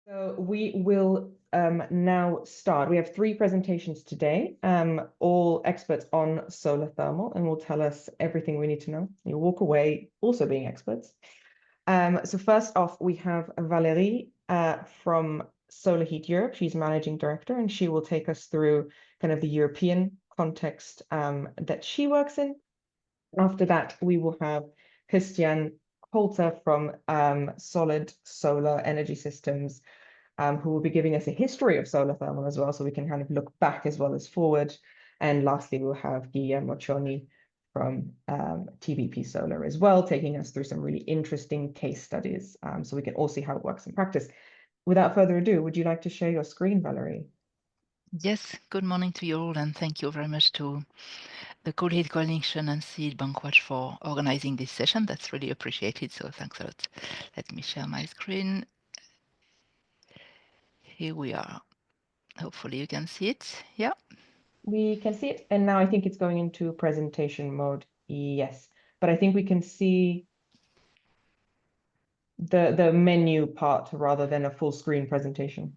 So we will now start. We have 3 presentations today, all experts on solar thermal, and will tell us everything we need to know. You'll walk away also being experts. So first off, we have Valérie from Solar Heat Europe. She's managing director, and she will take us through kind of the European context that she works in. After that, we will have Christian Holter from Solid Solar Energy Systems, who will be giving us a history of solar thermal as well, so we can kind of look back as well as forward. And lastly, we'll have Guglielmo Cioni from TVP Solar as well, taking us through some really interesting case studies, so we can all see how it works in practice. Without further ado, would you like to share your screen, Valérie? Yes, good morning to you all, and thank you very much to the Coolheat Coalition and Seed Bankwatch for organizing this session. That's really appreciated, so thanks a lot. Let me share my screen. Here we are. Hopefully you can see it. Yeah. We can see it, and now I think it's going into presentation mode. Yes, but I think we can see the menu part rather than a full screen presentation.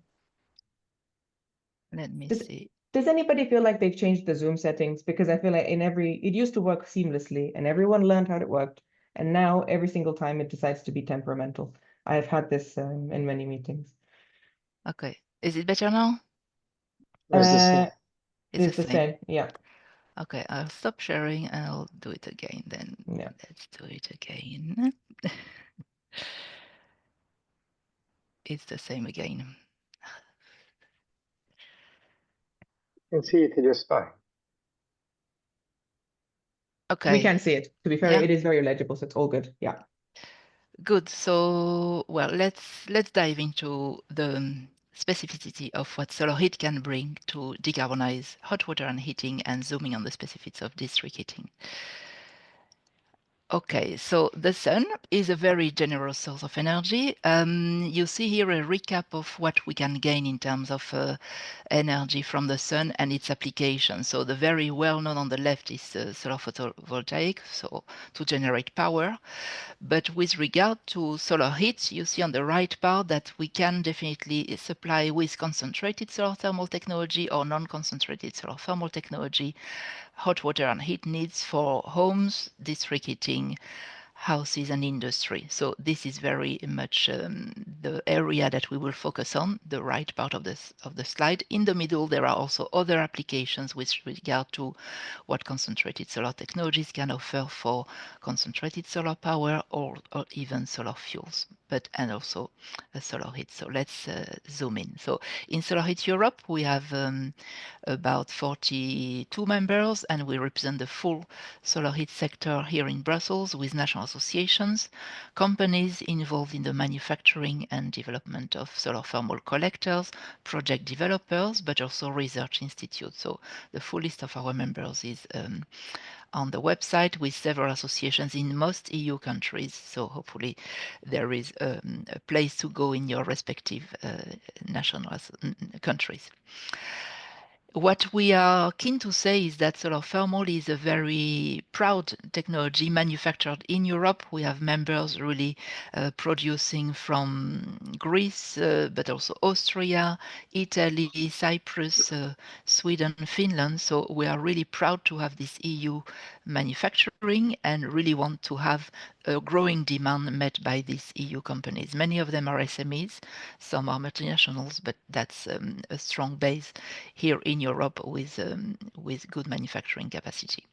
Let me Does, see. does anybody feel like they've changed the Zoom settings? Because I feel like it used to work seamlessly and everyone learned how it worked. And now every single time it decides to be temperamental. I've had this in many meetings. Okay. Is it better now? It's the same. It's It's the the same. same. Yeah. Okay, I'll stop sharing and I'll do it again then. Yeah. Let's do it again. It's the same again. You can see it just fine. Okay. We can see it. To be fair, Yeah. it is very legible, so it's all good. Yeah. Good. So, well, let's dive into the specificity of what solar heat can bring to decarbonize hot water and heating, and zooming on the specifics of district heating. Okay, so the sun is a very generous source of energy. You see here a recap of what we can gain in terms of energy from the sun and its application. So the very well known on the left is solar photovoltaic, so to generate power. But with regard to solar heat, you see on the right part that we can definitely supply with concentrated solar thermal technology or non-concentrated solar thermal technology hot water and heat needs for homes, district heating, houses and industry. So this is very much the area that we will focus on, the right part of the slide. In the middle, there are also other applications with regard to what concentrated solar technologies can offer for concentrated solar power or even solar fuels, and also solar heat. So let's zoom in. So in Solar Heat Europe, we have about 42 members, and we represent the full solar heat sector here in Brussels with national associations, companies involved in the manufacturing and development of solar thermal collectors, project developers, but also research institutes. So the full list of our members is on the website, with several associations in most EU countries. So hopefully there is a place to go in your respective national countries. What we are keen to say is that solar thermal is a very proud technology manufactured in Europe. We have members really producing from Greece, but also Austria, Italy, Cyprus, Sweden, Finland. So we are really proud to have this EU manufacturing and really want to have a growing demand met by these EU companies. Many of them are SMEs, some are multinationals, but that's a strong base here in Europe with good manufacturing capacity.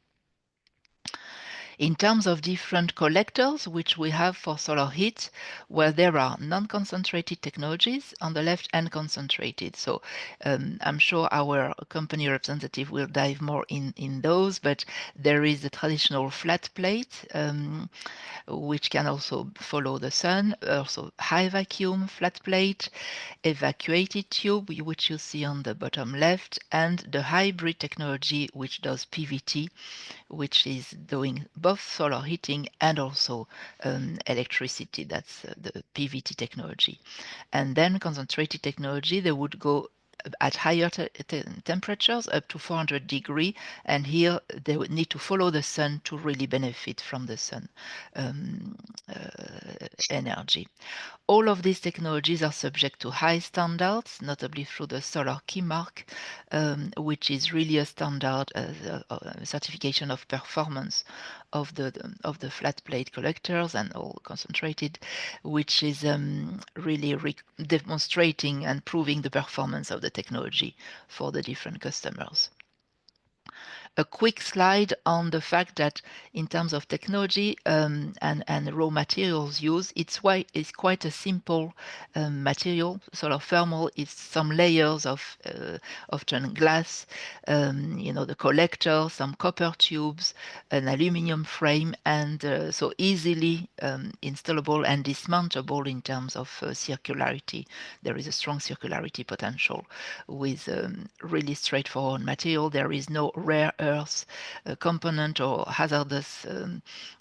In terms of different collectors, which we have for solar heat, where there are non-concentrated technologies on the left and concentrated. So I'm sure our company representative will dive more in those, but there is the traditional flat plate, which can also follow the sun, also high vacuum flat plate, evacuated tube, which you see on the bottom left, and the hybrid technology, which does PVT, which is doing both solar heating and also electricity. That's the PVT technology. And then concentrated technology, they would go at higher temperatures, up to 400 degrees, and here they would need to follow the sun to really benefit from the sun energy. All of these technologies are subject to high standards, notably through the Solar Key Mark, which is really a standard certification of performance of the flat plate collectors and all concentrated, which is really demonstrating and proving the performance of the technology for the different customers. A quick slide on the fact that in terms of technology and raw materials used, it's quite a simple material. Solar thermal is some layers of often glass, the collector, some copper tubes, an aluminum frame, and so easily installable and dismantleable in terms of circularity. There is a strong circularity potential with really straightforward material. There is no rare earth component or hazardous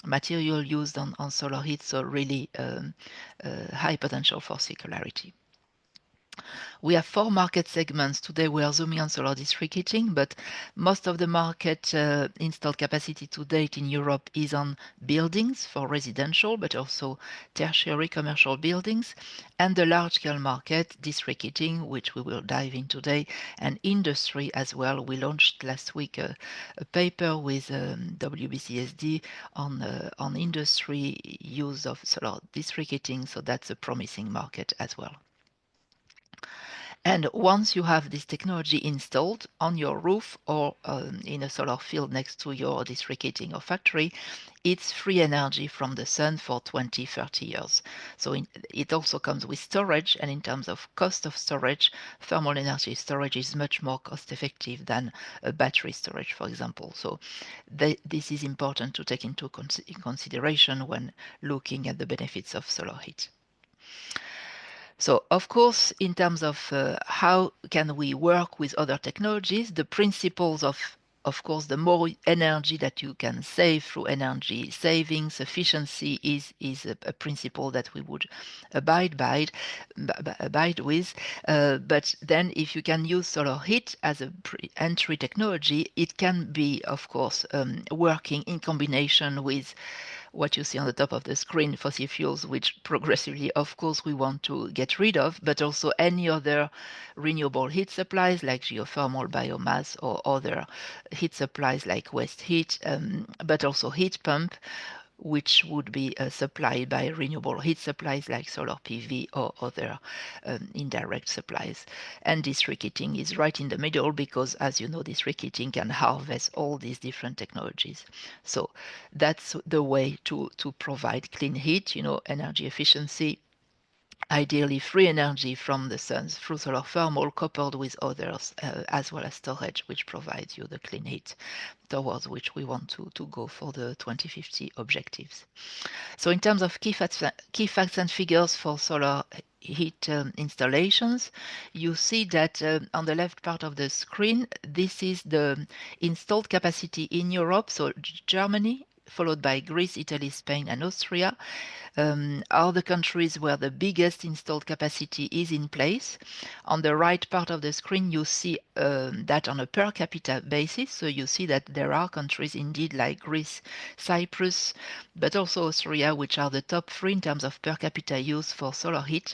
material used on solar heat, so really high potential for circularity. We have 4 market segments. Today we are zooming on solar district heating, but most of the market installed capacity to date in Europe is on buildings for residential, but also tertiary commercial buildings, and the large-scale market, district heating, which we will dive in today, and industry as well. We launched last week a paper with WBCSD on industry use of solar district heating, so that's a promising market as well. And once you have this technology installed on your roof or in a solar field next to your district heating or factory, it's free energy from the sun for 20, 30 years. So it also comes with storage, and in terms of cost of storage, thermal energy storage is much more cost effective than a battery storage, for example. So this is important to take into consideration when looking at the benefits of solar heat. So, of course, in terms of how can we work with other technologies, the principles of course, the more energy that you can save through energy savings, efficiency is a principle that we would abide with. But then if you can use solar heat as a entry technology, it can be, of course, working in combination with what you see on the top of the screen, fossil fuels, which progressively, of course, we want to get rid of, but also any other renewable heat supplies like geothermal, biomass, or other heat supplies like waste heat, but also heat pump, which would be supplied by renewable heat supplies like solar PV or other indirect supplies. And district heating is right in the middle because, as you know, district heating can harvest all these different technologies. So that's the way to provide clean heat, energy efficiency, ideally free energy from the sun through solar thermal coupled with others, as well as storage, which provides you the clean heat towards which we want to go for the 2050 objectives. So in terms of key facts and figures for solar heat installations, you see that on the left part of the screen, this is the installed capacity in Europe, so Germany, followed by Greece, Italy, Spain, and Austria, are the countries where the biggest installed capacity is in place. On the right part of the screen, you see that on a per capita basis. So you see that there are countries indeed like Greece, Cyprus, but also Austria, which are the top 3 in terms of per capita use for solar heat.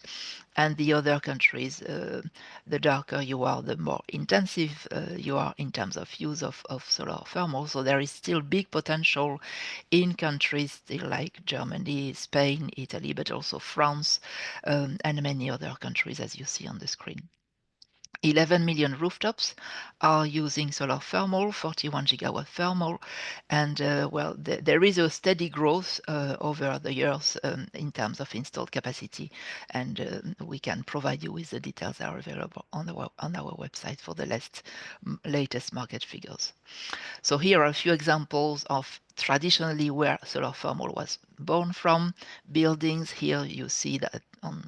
And the other countries, the darker you are, the more intensive you are in terms of use of solar thermal. So there is still big potential in countries still like Germany, Spain, Italy, but also France, and many other countries, as you see on the screen. 11 million rooftops are using solar thermal, 41 gigawatt thermal, and well, there is a steady growth over the years in terms of installed capacity, and we can provide you with the details that are available on our website for the latest market figures. So here are a few examples of traditionally where solar thermal was born from. Buildings, here you see that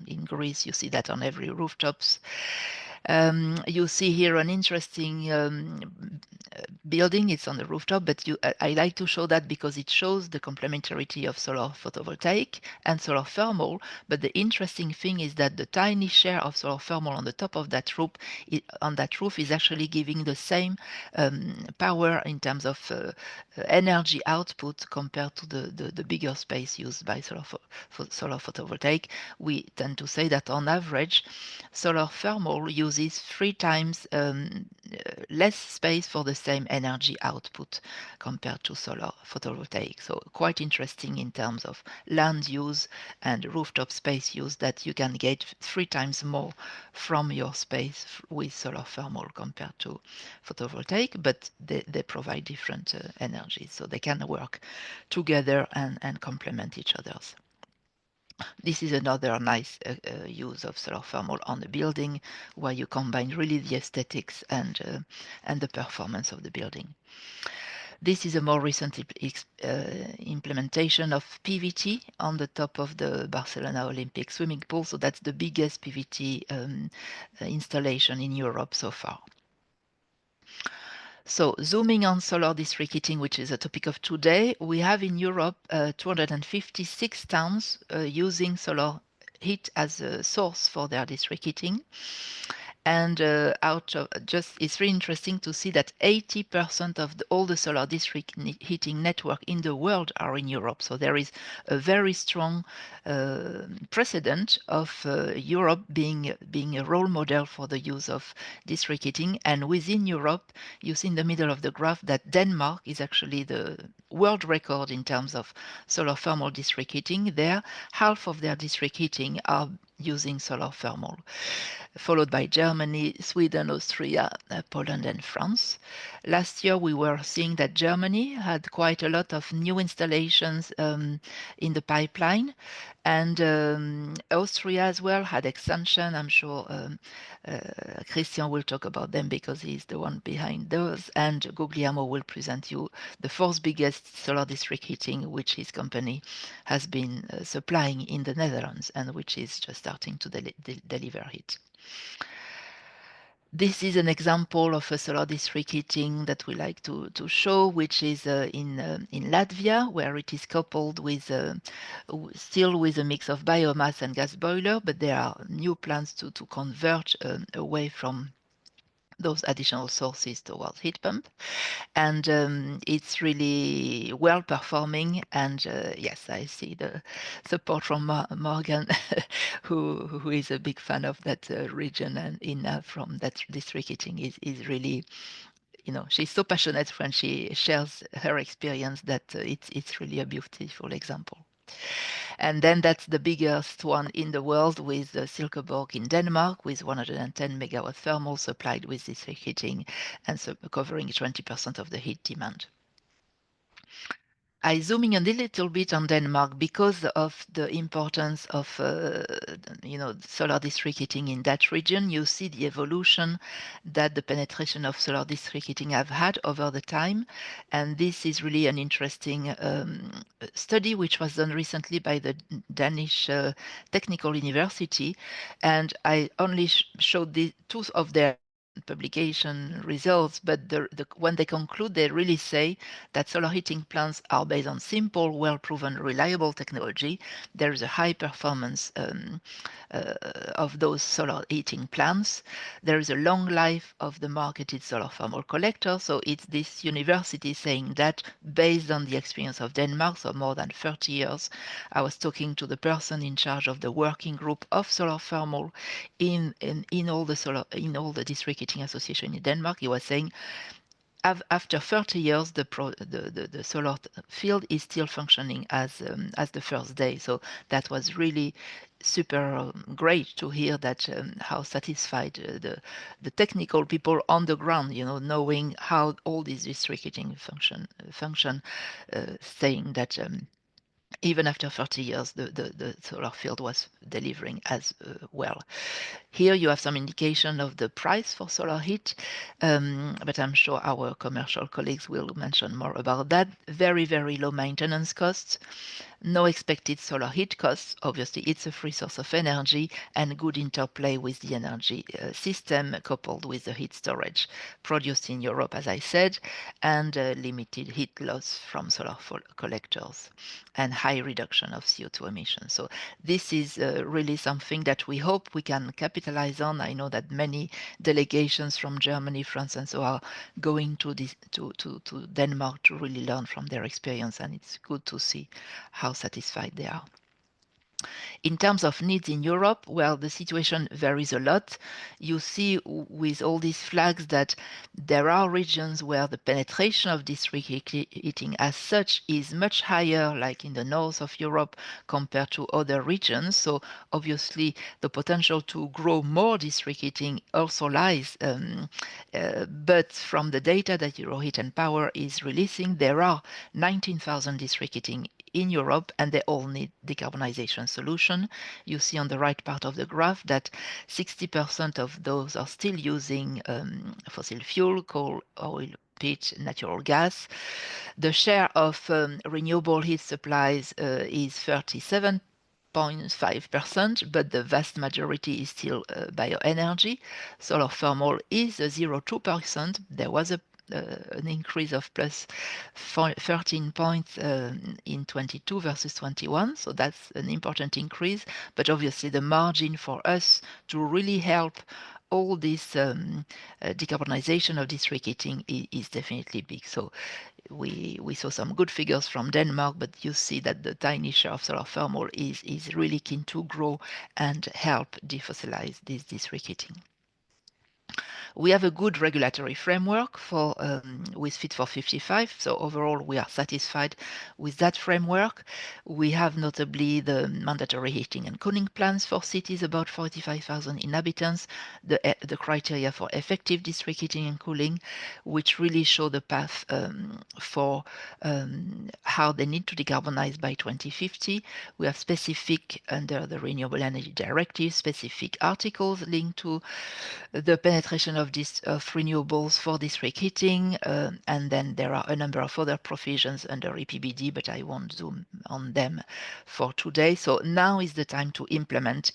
in Greece, you see that on every rooftops. You see here an interesting building. It's on the rooftop, but I like to show that because it shows the complementarity of solar photovoltaic and solar thermal. But the interesting thing is that the tiny share of solar thermal on the top of that roof is actually giving the same power in terms of energy output compared to the bigger space used by solar photovoltaic. We tend to say that on average, solar thermal uses 3 times less space for the same energy output compared to solar photovoltaic. So quite interesting in terms of land use and rooftop space use, that you can get 3 times more from your space with solar thermal compared to photovoltaic, but they provide different energies, so they can work together and complement each other's. This is another nice use of solar thermal on the building, where you combine really the aesthetics and the performance of the building. This is a more recent implementation of PVT on the top of the Barcelona Olympic swimming pool. So that's the biggest PVT installation in Europe so far. So zooming on solar district heating, which is a topic of today, we have in Europe 256 towns using solar heat as a source for their district heating. And it's really interesting to see that 80% of all the solar district heating network in the world are in Europe. So there is a very strong precedent of Europe being a role model for the use of district heating. And within Europe, you see in the middle of the graph that Denmark is actually the world record in terms of solar thermal district heating. There, half of their district heating are using solar thermal, followed by Germany, Sweden, Austria, Poland, and France. Last year, we were seeing that Germany had quite a lot of new installations in the pipeline, and Austria as well had extension. I'm sure Christian will talk about them because he's the one behind those, and Guglielmo will present you the fourth biggest solar district heating, which his company has been supplying in the Netherlands, and which is just starting to deliver heat. This is an example of a solar district heating that we like to show, which is in Latvia, where it is coupled with still with a mix of biomass and gas boiler, but there are new plans to convert away from those additional sources towards heat pump. And it's really well performing. And yes, I see the support from Morgan, who is a big fan of that region, and Ina from that district heating is really, she's so passionate when she shares her experience that it's really a beautiful example. And then that's the biggest one in the world with Silkeborg in Denmark, with 110 megawatt thermal supplied with district heating and covering 20% of the heat demand. I zooming in a little bit on Denmark because of the importance of solar district heating in that region. You see the evolution that the penetration of solar district heating have had over the time, and this is really an interesting study which was done recently by the Danish Technical University, and I only showed the two of their publication results, but when they conclude, they really say that solar heating plants are based on simple, well-proven, reliable technology. There is a high performance of those solar heating plants. There is a long life of the marketed solar thermal collector. So it's this university saying that based on the experience of Denmark, so more than 30 years. I was talking to the person in charge of the working group of solar thermal in all the district heating association in Denmark. He was saying after 30 years, the solar field is still functioning as the first day. So that was really super great to hear that how satisfied the technical people on the ground, knowing how all these district heating function, saying that even after 30 years, the solar field was delivering as well. Here you have some indication of the price for solar heat, but I'm sure our commercial colleagues will mention more about that. Very, very low maintenance costs. No expected solar heat costs. Obviously, it's a free source of energy and good interplay with the energy system coupled with the heat storage produced in Europe, as I said, and limited heat loss from solar collectors and high reduction of CO2 emissions. So this is really something that we hope we can capitalize on. I know that many delegations from Germany, France, and so are going to Denmark to really learn from their experience, and it's good to see how satisfied they are. In terms of needs in Europe, well, the situation varies a lot. You see with all these flags that there are regions where the penetration of district heating as such is much higher, like in the north of Europe, compared to other regions. So obviously the potential to grow more district heating also lies. But from the data that Euroheat and Power is releasing, there are 19,000 district heating in Europe, and they all need decarbonization solution. You see on the right part of the graph that 60% of those are still using fossil fuel, coal, oil, peat, natural gas. The share of renewable heat supplies is 37.5%, but the vast majority is still bioenergy. Solar thermal is 0.2%. There was an increase of plus 13 points in 22 versus 21. So that's an important increase. But obviously the margin for us to really help all this decarbonization of district heating is definitely big. So we saw some good figures from Denmark, but you see that the tiny share of solar thermal is really keen to grow and help defossilize this district heating. We have a good regulatory framework for with Fit for 55. So overall, we are satisfied with that framework. We have notably the mandatory heating and cooling plans for cities about 45,000 inhabitants, the criteria for effective district heating and cooling, which really show the path for how they need to decarbonize by 2050. We have specific, under the Renewable Energy Directive, specific articles linked to the penetration of renewables for district heating, and then there are a number of other provisions under EPBD, but I won't zoom on them for today. So now is the time to implement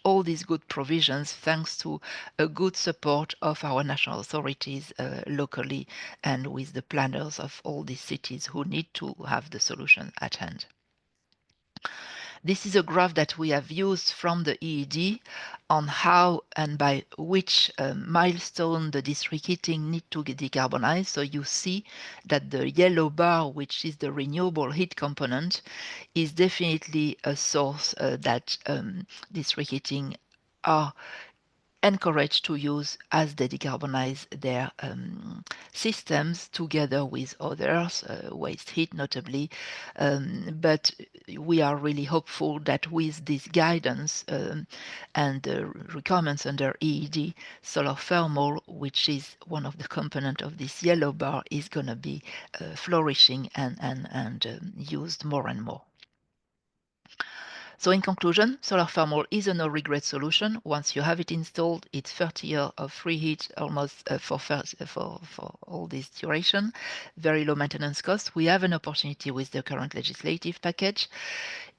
all these good provisions, thanks to a good support of our national authorities locally and with the planners of all these cities who need to have the solution at hand. This is a graph that we have used from the EED on how and by which milestone the district heating need to get decarbonized. So you see that the yellow bar, which is the renewable heat component, is definitely a source that district heating are encouraged to use as they decarbonize their systems together with others, waste heat notably. But we are really hopeful that with this guidance and requirements under EED, solar thermal, which is one of the components of this yellow bar, is going to be flourishing and used more and more. So in conclusion, solar thermal is a no-regret solution. Once you have it installed, it's 30 years of free heat almost for all this duration, very low maintenance cost. We have an opportunity with the current legislative package.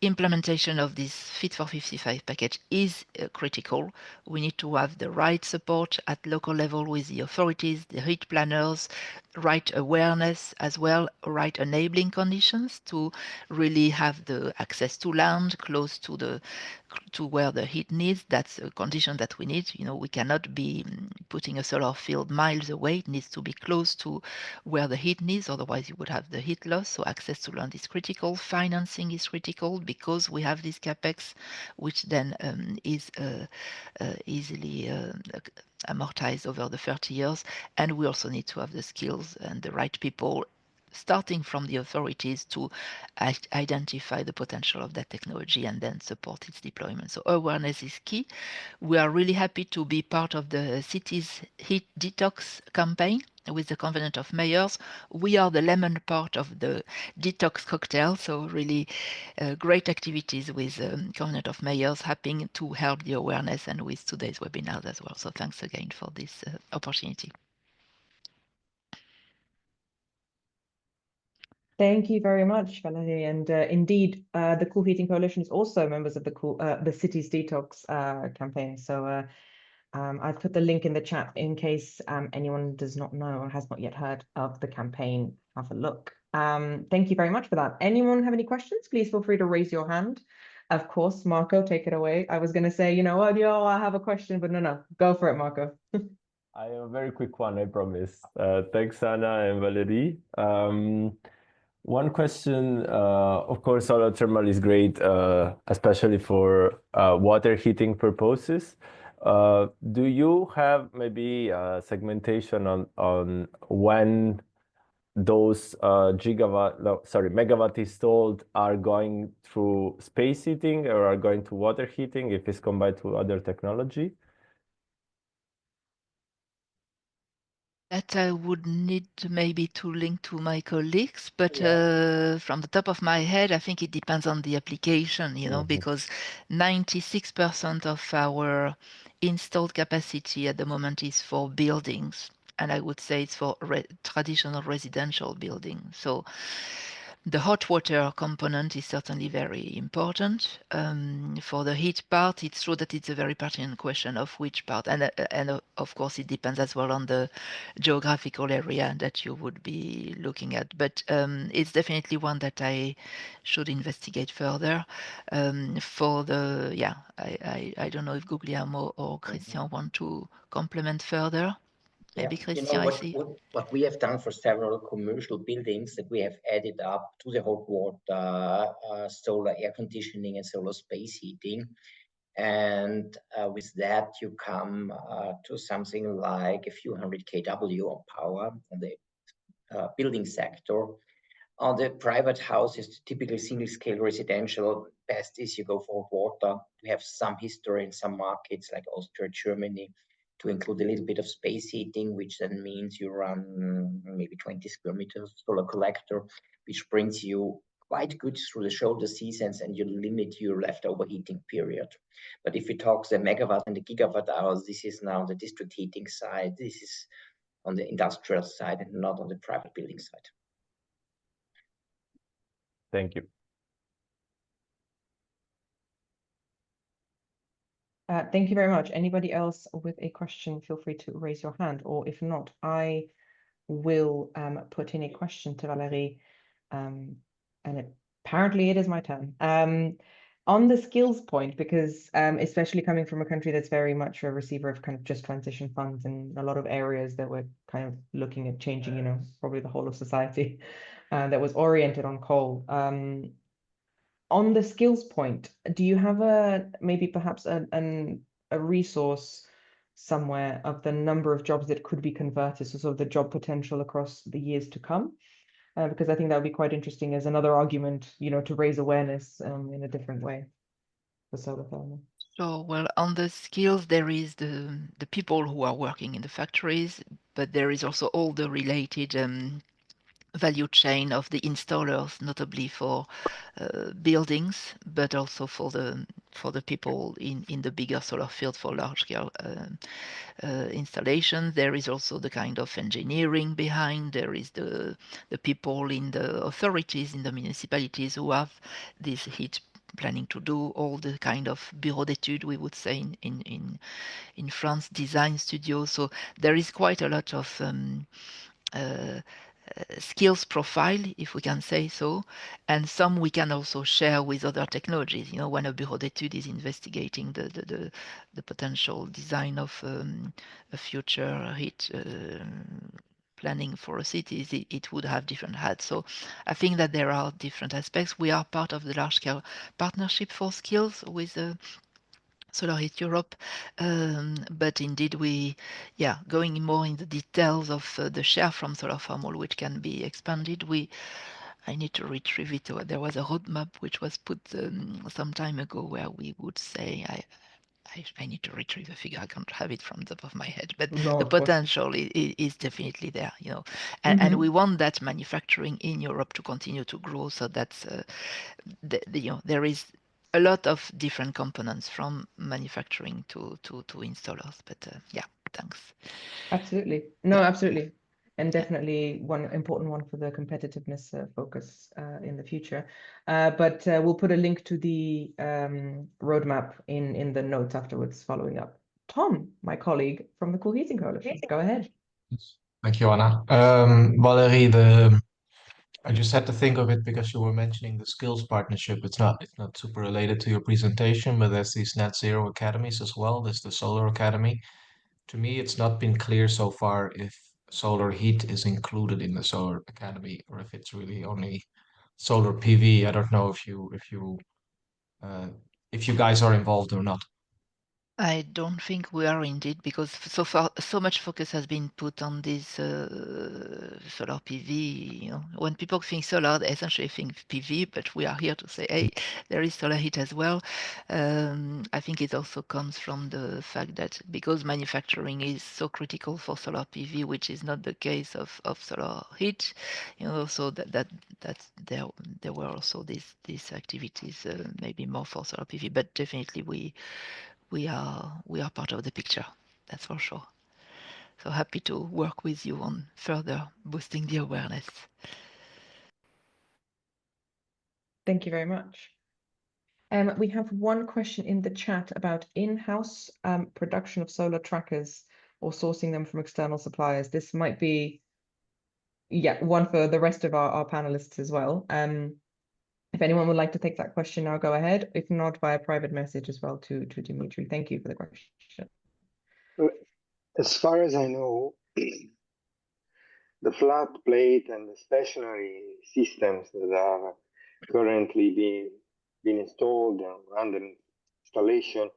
Implementation of this Fit for 55 package is critical. We need to have the right support at local level with the authorities, the heat planners, right awareness as well, right enabling conditions to really have the access to land close to where the heat needs. That's a condition that we need. You know, we cannot be putting a solar field miles away. It needs to be close to where the heat needs, otherwise you would have the heat loss. So access to land is critical. Financing is critical because we have this capex, which then is easily amortized over the 30 years. And we also need to have the skills and the right people, starting from the authorities, to identify the potential of that technology and then support its deployment. So awareness is key. We are really happy to be part of the city's heat detox campaign with the Covenant of Mayors. We are the lemon part of the detox cocktail, so really great activities with Covenant of Mayors, happy to help the awareness and with today's webinar as well. So thanks again for this opportunity. Thank you very much, Valérie. And indeed, the Cool Heating Coalition is also members of the Cities Detox campaign. So I've put the link in the chat in case anyone does not know or has not yet heard of the campaign. Have a look. Thank you very much for that. Anyone have any questions? Please feel free to raise your hand. Of course, Marco, take it away. I was going to say, you know what, I have a question, but no, go for it, Marco. I have a very quick one, I promise. Thanks, Anna and Valérie. One question, of course, solar thermal is great, especially for water heating purposes. Do you have maybe segmentation on when those megawatt installed are going through space heating or are going to water heating if it's combined to other technology? That I would need maybe to link to my colleagues, but from the top of my head, I think it depends on the application, because 96% of our installed capacity at the moment is for buildings, and I would say it's for traditional residential buildings. So the hot water component is certainly very important. For the heat part, it's true that it's a very pertinent question of which part, and of course it depends as well on the geographical area that you would be looking at. But it's definitely one that I should investigate further. For the I don't know if Guglielmo or Christian want to complement further. Maybe Christian, what we have done for several commercial buildings, that we have added up to the hot water, solar air conditioning and solar space heating. And with that, you come to something like a few hundred kW of power on the building sector. On the private houses, typically single-scale residential, best is you go for water. We have some history in some markets like Austria, Germany, to include a little bit of space heating, which then means you run maybe 20 square meters solar collector, which brings you quite good through the shoulder seasons, and you limit your leftover heating period. But if we talk the megawatt and the gigawatt hours, this is now the district heating side. This is on the industrial side and not on the private building side. Thank you. Thank you very much. Anybody else with a question, feel free to raise your hand, or if not, I will put in a question to Valérie, and apparently it is my turn. On the skills point, because especially coming from a country that's very much a receiver of kind of just transition funds in a lot of areas that we're kind of looking at changing, probably the whole of society that was oriented on coal. On the skills point, do you have maybe perhaps a resource somewhere of the number of jobs that could be converted, so sort of the job potential across the years to come? Because I think that would be quite interesting as another argument, to raise awareness in a different way for solar thermal. So, well, on the skills, there is the people who are working in the factories, but there is also all the related value chain of the installers, notably for buildings, but also for the people in the bigger solar field for large scale installation. There is also the kind of engineering behind. There is the people in the authorities, in the municipalities who have this heat planning to do, all the kind of bureau d'études, we would say in France, design studios. So there is quite a lot of skills profile, if we can say so, and some we can also share with other technologies. When a bureau d'études is investigating the potential design of a future heat planning for a city, it would have different hats. So I think that there are different aspects. We are part of the large-scale partnership for skills with Solar Heat Europe, but indeed going more in the details of the share from solar thermal, which can be expanded. I need to retrieve it. There was a roadmap which was put some time ago where we would say, I need to retrieve the figure. I can't have it from the top of my head, but the potential is definitely there, and we want that manufacturing in Europe to continue to grow. So that's there is a lot of different components from manufacturing to installers. But thanks. Absolutely. No, absolutely. and definitely one important one for the competitiveness focus in the future. But we'll put a link to the roadmap in the notes afterwards following up. Tom, my colleague from the Cool Heating Coalition, go ahead. Yes. Thank you, Anna. Valérie, I just had to think of it because you were mentioning the skills partnership. It's not super related to your presentation, but there's these net zero academies as well. There's the solar academy. To me, it's not been clear so far if solar heat is included in the solar academy or if it's really only solar PV. I don't know if you guys are involved or not. I don't think we are indeed, because so far so much focus has been put on this solar PV. You know, when people think solar, they essentially think PV, but we are here to say, hey, there is solar heat as well. I think it also comes from the fact that because manufacturing is so critical for solar PV, which is not the case of solar heat, you know, so that there were also these activities, maybe more for solar PV, but definitely we are part of the picture, that's for sure. So happy to work with you on further boosting the awareness. Thank you very much. We have one question in the chat about in-house production of solar trackers or sourcing them from external suppliers. This might be, yeah, one for the rest of our panelists as well. If anyone would like to take that question now, go ahead. If not, via private message as well to Dimitri. Thank you for the question. As far as I know, the flat plate and the stationary systems that are currently being installed and under installation,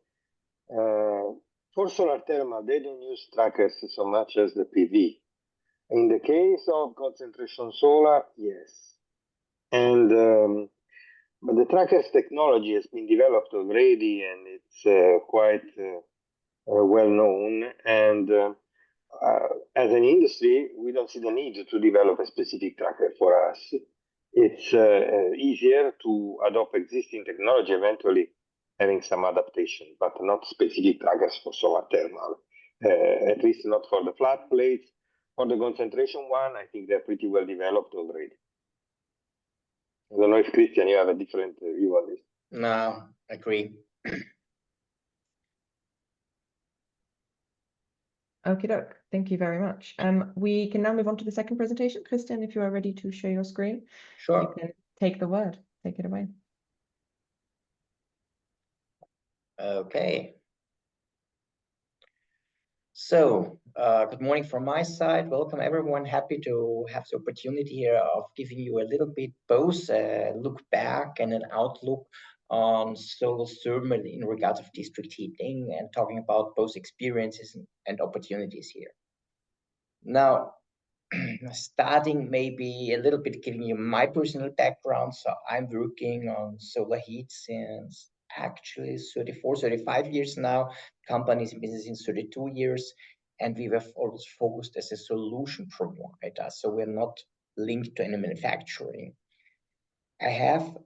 for solar thermal, they don't use trackers so much as the PV. In the case of concentration solar, yes. And but the trackers technology has been developed already, and it's quite well known. And as an industry, we don't see the need to develop a specific tracker for us. It's easier to adopt existing technology, eventually having some adaptation, but not specific trackers for solar thermal, at least not for the flat plates. For the concentration one, I think they're pretty well developed already. I don't know if, Christian, you have a different view on this. No, agree. Okie doke. Thank you very much. We can now move on to the second presentation. Christian, if you are ready to share your screen, you Sure. can take the word. Take it away. Okay. So, good morning from my side. Welcome, everyone. Happy to have the opportunity here of giving you a little bit both a look back and an outlook on solar thermal in regards of district heating, and talking about both experiences and opportunities here. Now, starting maybe a little bit giving you my personal background. So I'm working on solar heat since actually 34, 35 years now. Company's in business in 32 years. And we were always focused as a solution provider. So we're not linked to any manufacturing. I have,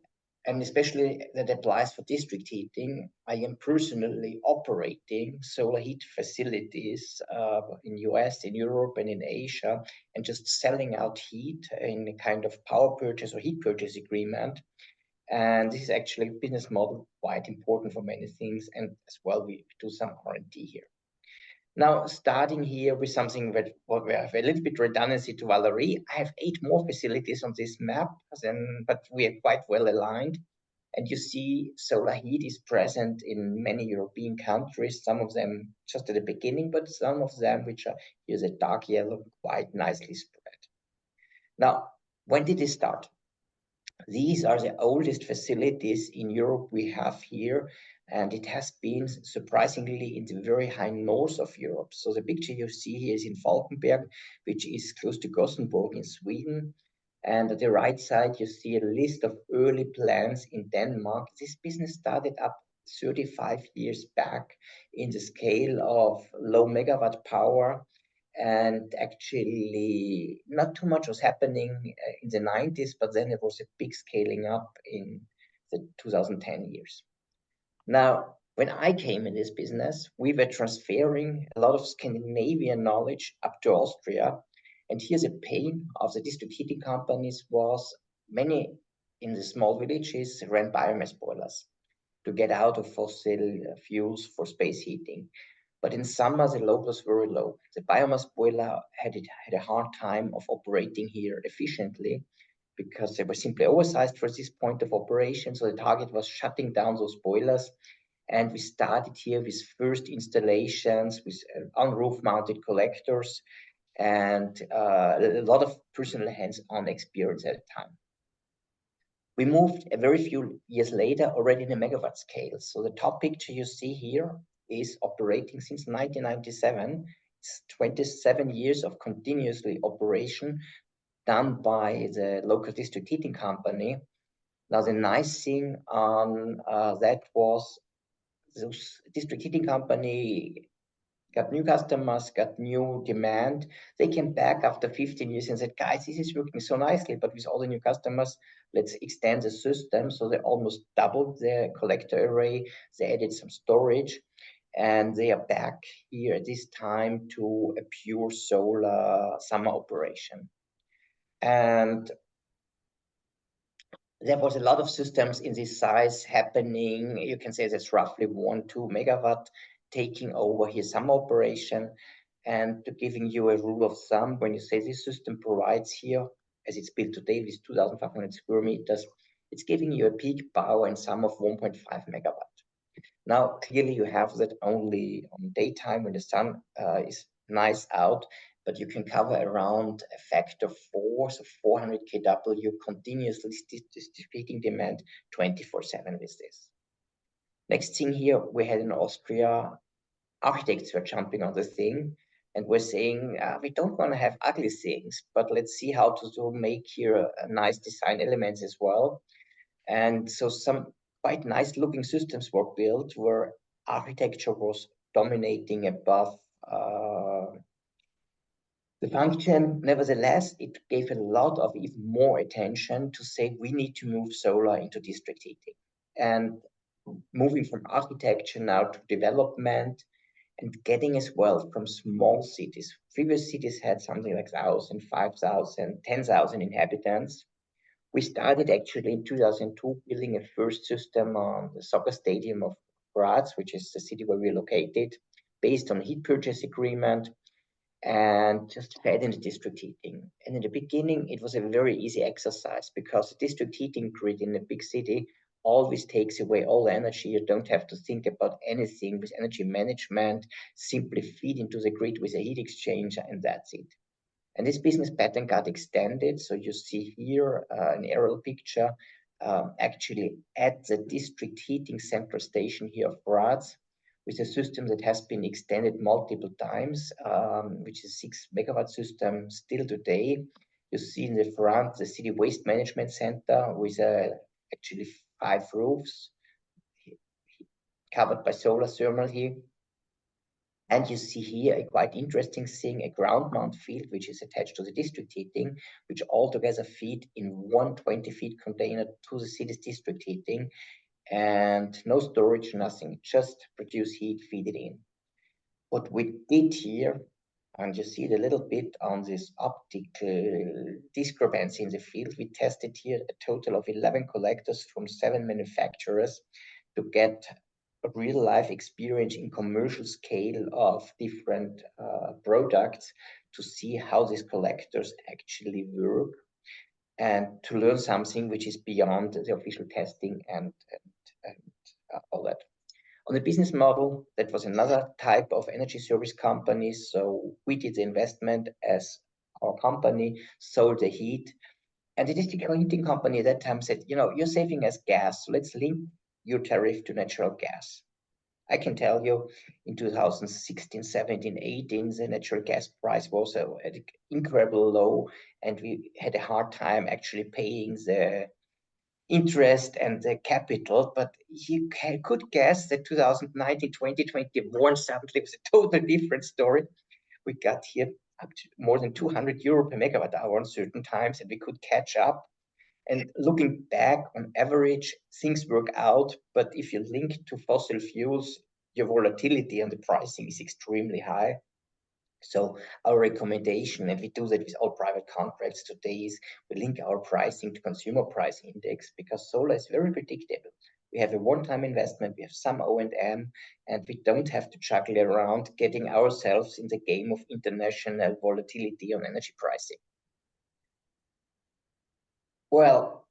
and especially that applies for district heating, I am personally operating solar heat facilities in US, in Europe, and in Asia, and just selling out heat in a kind of power purchase or heat purchase agreement. And this is actually a business model quite important for many things, and as well we do some R&D here. Now, starting here with something that we have a little bit redundancy to Valérie. I have 8 more facilities on this map, but we are quite well aligned. And you see solar heat is present in many European countries, some of them just at the beginning, but some of them, which are here the dark yellow, quite nicely spread. Now, when did it start? These are the oldest facilities in Europe we have here, and it has been surprisingly in the very high north of Europe. So the picture you see here is in Falkenberg, which is close to Gothenburg in Sweden. And at the right side, you see a list of early plants in Denmark. This business started up 35 years back in the scale of low megawatt power. And actually, not too much was happening in the 90s, but then it was a big scaling up in the 2010 years. Now, when I came in this business, we were transferring a lot of Scandinavian knowledge up to Austria. And here's a pain of the district heating companies was many in the small villages ran biomass boilers to get out of fossil fuels for space heating. But in summer, the load was very low. The biomass boiler had a hard time of operating here efficiently because they were simply oversized for this point of operation. So the target was shutting down those boilers. And we started here with first installations with on-roof mounted collectors and a lot of personal hands-on experience at the time. We moved a very few years later already in a megawatt scale. So the top picture you see here is operating since 1997. It's 27 years of continuously operation done by the local district heating company. Now the nice thing on that was this district heating company got new customers, got new demand. They came back after 15 years and said, guys, this is working so nicely, but with all the new customers, let's extend the system. So they almost doubled their collector array. They added some storage, and they are back here at this time to a pure solar summer operation. And there was a lot of systems in this size happening. You can say that's roughly 1-2 megawatt taking over here some operation. And to giving you a rule of thumb, when you say this system provides here, as it's built today with 2,500 square meters, it's giving you a peak power in sum of 1.5 megawatt. Now, clearly you have that only on daytime when the sun is nice out, but you can cover around a factor 4, so 400 kW continuously distributing demand 24/7 with this. Next thing here, we had in Austria, architects were jumping on the thing and were saying, we don't want to have ugly things, but let's see how to make here nice design elements as well. And so some quite nice looking systems were built where architecture was dominating above the function. Nevertheless, it gave a lot of even more attention to say we need to move solar into district heating. And moving from architecture now to development and getting as well from small cities. Previous cities had something like 1,000, 5,000, 10,000 inhabitants. We started actually in 2002 building a first system on the soccer stadium of Graz, which is the city where we're located, based on a heat purchase agreement, and just fed in the district heating. And in the beginning, it was a very easy exercise because the district heating grid in a big city always takes away all the energy. You don't have to think about anything with energy management, simply feed into the grid with a heat exchanger, and that's it. And this business pattern got extended. So you see here an aerial picture actually at the district heating central station here of Graz, with a system that has been extended multiple times, which is a 6 megawatt system still today. You see in the front the city waste management center with actually 5 roofs covered by solar thermal here. And you see here a quite interesting thing, a ground mount field, which is attached to the district heating, which altogether feed in one 20-feet container to the city's district heating, and no storage, nothing, just produce heat, feed it in. What we did here, and you see it a little bit on this optical discrepancy in the field, we tested here a total of 11 collectors from 7 manufacturers to get a real life experience in commercial scale of different products to see how these collectors actually work and to learn something which is beyond the official testing and all that. On the business model, that was another type of energy service company. So we did the investment as our company, sold the heat. And the district heating company at that time said, you know, you're saving us gas, so let's link your tariff to natural gas. I can tell you in 2016, 17, 18, the natural gas price was at an incredible low, and we had a hard time actually paying the interest and the capital. But you could guess that 2019, 2021 suddenly was a totally different story. We got here up to more than 200 euro per megawatt hour on certain times, and we could catch up. And looking back, on average, things work out. But if you link to fossil fuels, your volatility and the pricing is extremely high. So our recommendation, and we do that with all private contracts today, is we link our pricing to consumer price index, because solar is very predictable. We have a one-time investment, we have some O&M, and we don't have to juggle around getting ourselves in the game of international volatility on energy pricing. Well,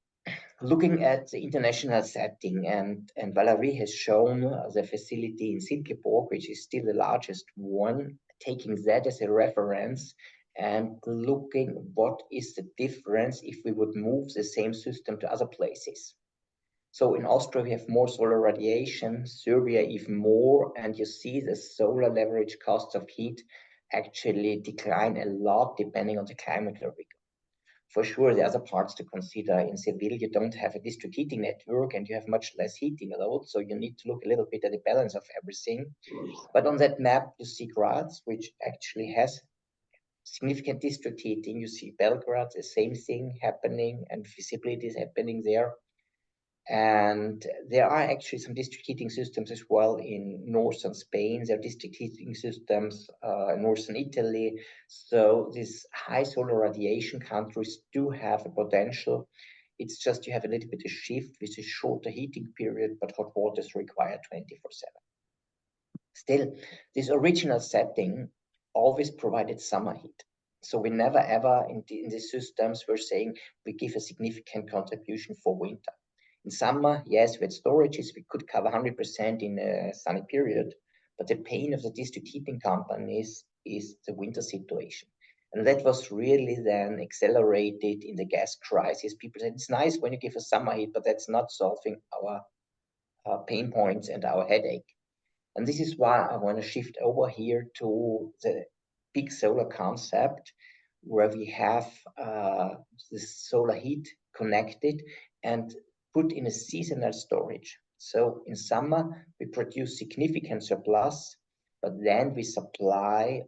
looking at the international setting, and Valérie has shown the facility in Silkeborg, which is still the largest one, taking that as a reference and looking what is the difference if we would move the same system to other places. So in Austria, we have more solar radiation, Serbia even more, and you see the solar leverage costs of heat actually decline a lot depending on the climate where we go. For sure, the other parts to consider. In Seville, you don't have a district heating network and you have much less heating load, so you need to look a little bit at the balance of everything. But on that map, you see Graz, which actually has significant district heating. You see Belgrade, the same thing happening, and visibility is happening there. And there are actually some district heating systems as well in northern Spain. There are district heating systems in northern Italy. So these high solar radiation countries do have a potential. It's just you have a little bit of shift with a shorter heating period, but hot water is required 24/7. Still, this original setting always provided summer heat. So we never ever in these systems were saying we give a significant contribution for winter. In summer, yes, with storages, we could cover 100% in a sunny period, but the pain of the district heating companies is the winter situation. And that was really then accelerated in the gas crisis. People said, it's nice when you give us summer heat, but that's not solving our pain points and our headache. And this is why I want to shift over here to the big solar concept, where we have the solar heat connected and put in a seasonal storage. So in summer, we produce significant surplus, but then we supply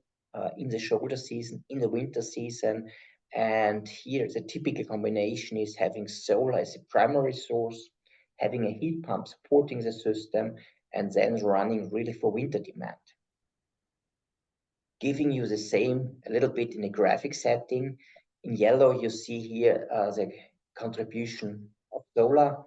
in the shoulder season, in the winter season. And here the typical combination is having solar as a primary source, having a heat pump supporting the system, and then running really for winter demand. Giving you the same a little bit in a graphic setting. In yellow, you see here the contribution of solar.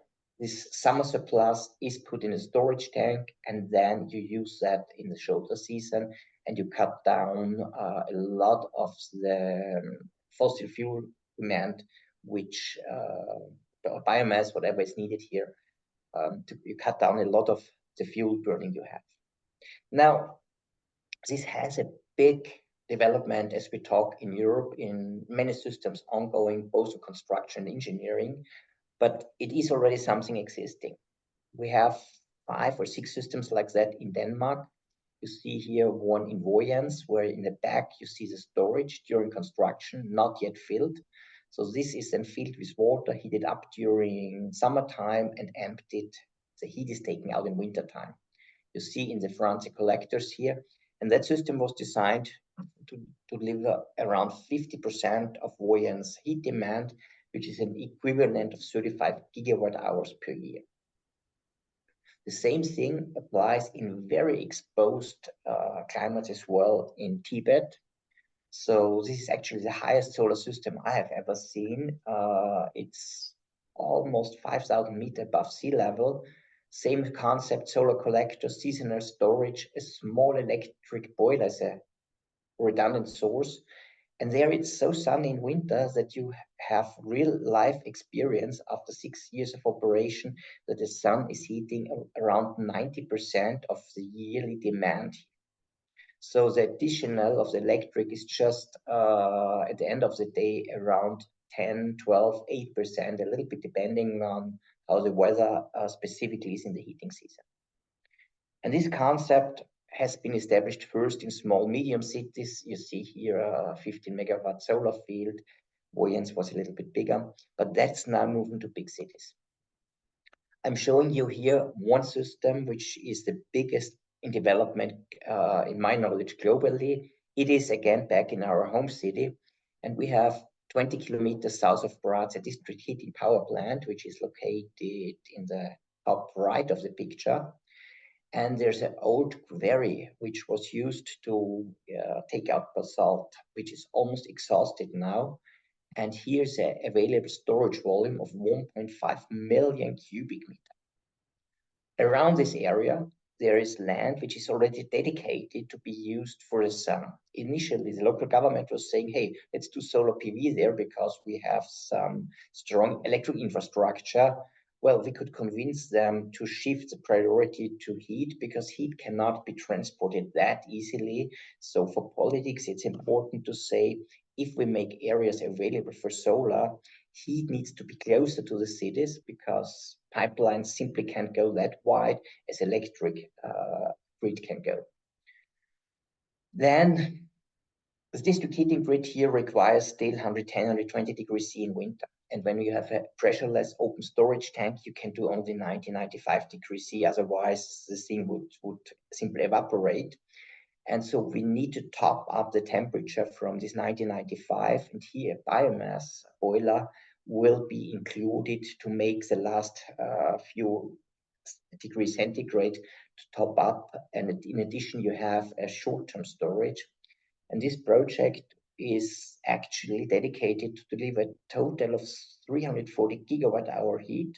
This summer surplus is put in a storage tank, and then you use that in the shoulder season, and you cut down a lot of the fossil fuel demand, which biomass, whatever is needed here, you cut down a lot of the fuel burning you have. Now, this has a big development as we talk in Europe, in many systems ongoing, both in construction and engineering, but it is already something existing. We have 5 or 6 systems like that in Denmark. You see here one in Voyens, where in the back you see the storage during construction, not yet filled. So this is then filled with water, heated up during summertime and emptied. The heat is taken out in wintertime. You see in the front the collectors here, and that system was designed to deliver around 50% of Voyens' heat demand, which is an equivalent of 35 gigawatt hours per year. The same thing applies in very exposed climates as well in Tibet. So this is actually the highest solar system I have ever seen. It's almost 5,000 meters above sea level. Same concept, solar collector, seasonal storage, a small electric boiler as a redundant source. And there it's so sunny in winter that you have real life experience after 6 years of operation that the sun is heating around 90% of the yearly demand. So the additional of the electric is just at the end of the day around 10, 12, 8%, a little bit depending on how the weather specifically is in the heating season. And this concept has been established first in small, medium cities. You see here a 15 megawatt solar field. Voyens was a little bit bigger, but that's now moving to big cities. I'm showing you here one system, which is the biggest in development, in my knowledge, globally. It is again back in our home city, and we have 20 kilometers south of Graz, a district heating power plant, which is located in the top right of the picture. And there's an old quarry which was used to take out basalt, which is almost exhausted now. And here's an available storage volume of 1.5 million cubic meters. Around this area, there is land which is already dedicated to be used for the sun. Initially, the local government was saying, hey, let's do solar PV there because we have some strong electric infrastructure. Well, we could convince them to shift the priority to heat because heat cannot be transported that easily. So for politics, it's important to say, if we make areas available for solar, heat needs to be closer to the cities because pipelines simply can't go that wide as electric grid can go. Then the district heating grid here requires still 110, 120 degrees C in winter. And when you have a pressureless open storage tank, you can do only 90, 95 degrees C. Otherwise, the thing would simply evaporate. And so we need to top up the temperature from this 1995. And here, a biomass boiler will be included to make the last few degrees centigrade to top up. And in addition, you have a short-term storage. And this project is actually dedicated to deliver a total of 340 gigawatt hour heat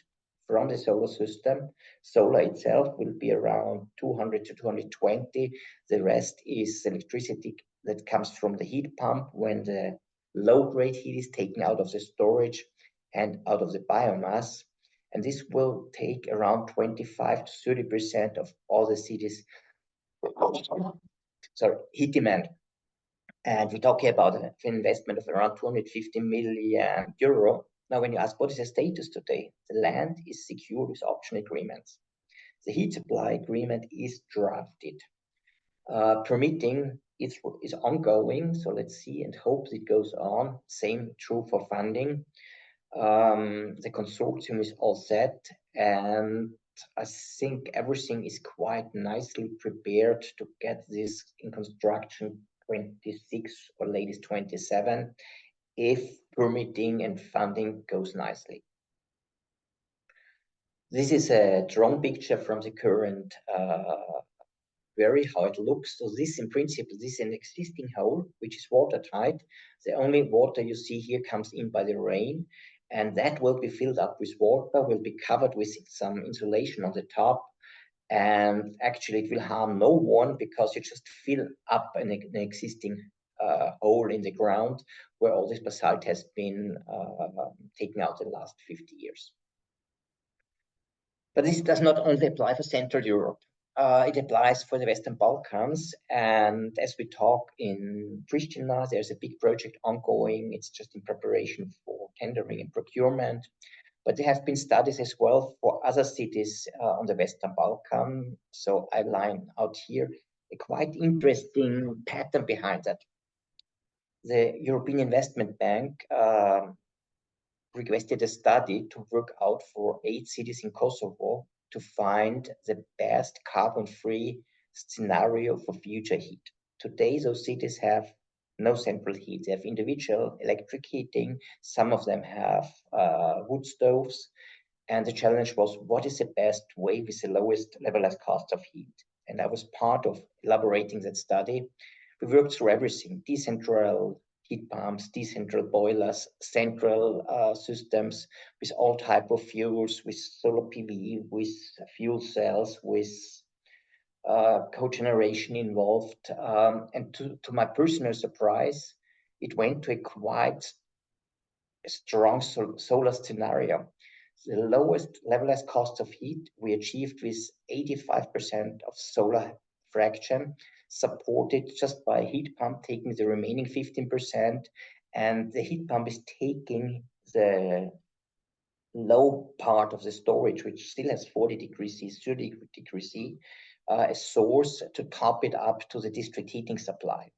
from the solar system. Solar itself will be around 200 to 220. The rest is electricity that comes from the heat pump when the low-grade heat is taken out of the storage and out of the biomass. And this will take around 25 to 30% of all the city's heat demand. And we're talking about an investment of around 250 million euro. Now, when you ask what is the status today, the land is secured with option agreements. The heat supply agreement is drafted. Permitting is ongoing, so let's see and hope it goes on. Same true for funding. The consortium is all set, and I think everything is quite nicely prepared to get this in construction 26 or latest 27 if permitting and funding goes nicely. This is a drone picture from the current quarry, how it looks. So this in principle, this is an existing hole which is watertight. The only water you see here comes in by the rain, and that will be filled up with water, will be covered with some insulation on the top. And actually it will harm no one because you just fill up an existing hole in the ground where all this basalt has been taken out in the last 50 years. But this does not only apply for Central Europe. It applies for the Western Balkans. And as we talk in Pristina, there's a big project ongoing. It's just in preparation for tendering and procurement. But there have been studies as well for other cities on the Western Balkan. So I line out here a quite interesting pattern behind that. The European Investment Bank requested a study to work out for 8 cities in Kosovo to find the best carbon-free scenario for future heat. Today, those cities have no central heat. They have individual electric heating. Some of them have wood stoves. And the challenge was, what is the best way with the lowest levelized cost of heat? And I was part of elaborating that study. We worked through everything: decentral heat pumps, decentral boilers, central systems with all type of fuels, with solar PV, with fuel cells, with cogeneration involved. And to my personal surprise, it went to a quite strong solar scenario. The lowest levelized cost of heat we achieved with 85% of solar fraction, supported just by a heat pump taking the remaining 15%, and the heat pump is taking the low part of the storage, which still has 40 degrees C, 30 degrees C, a source to top it up to the district heating supply.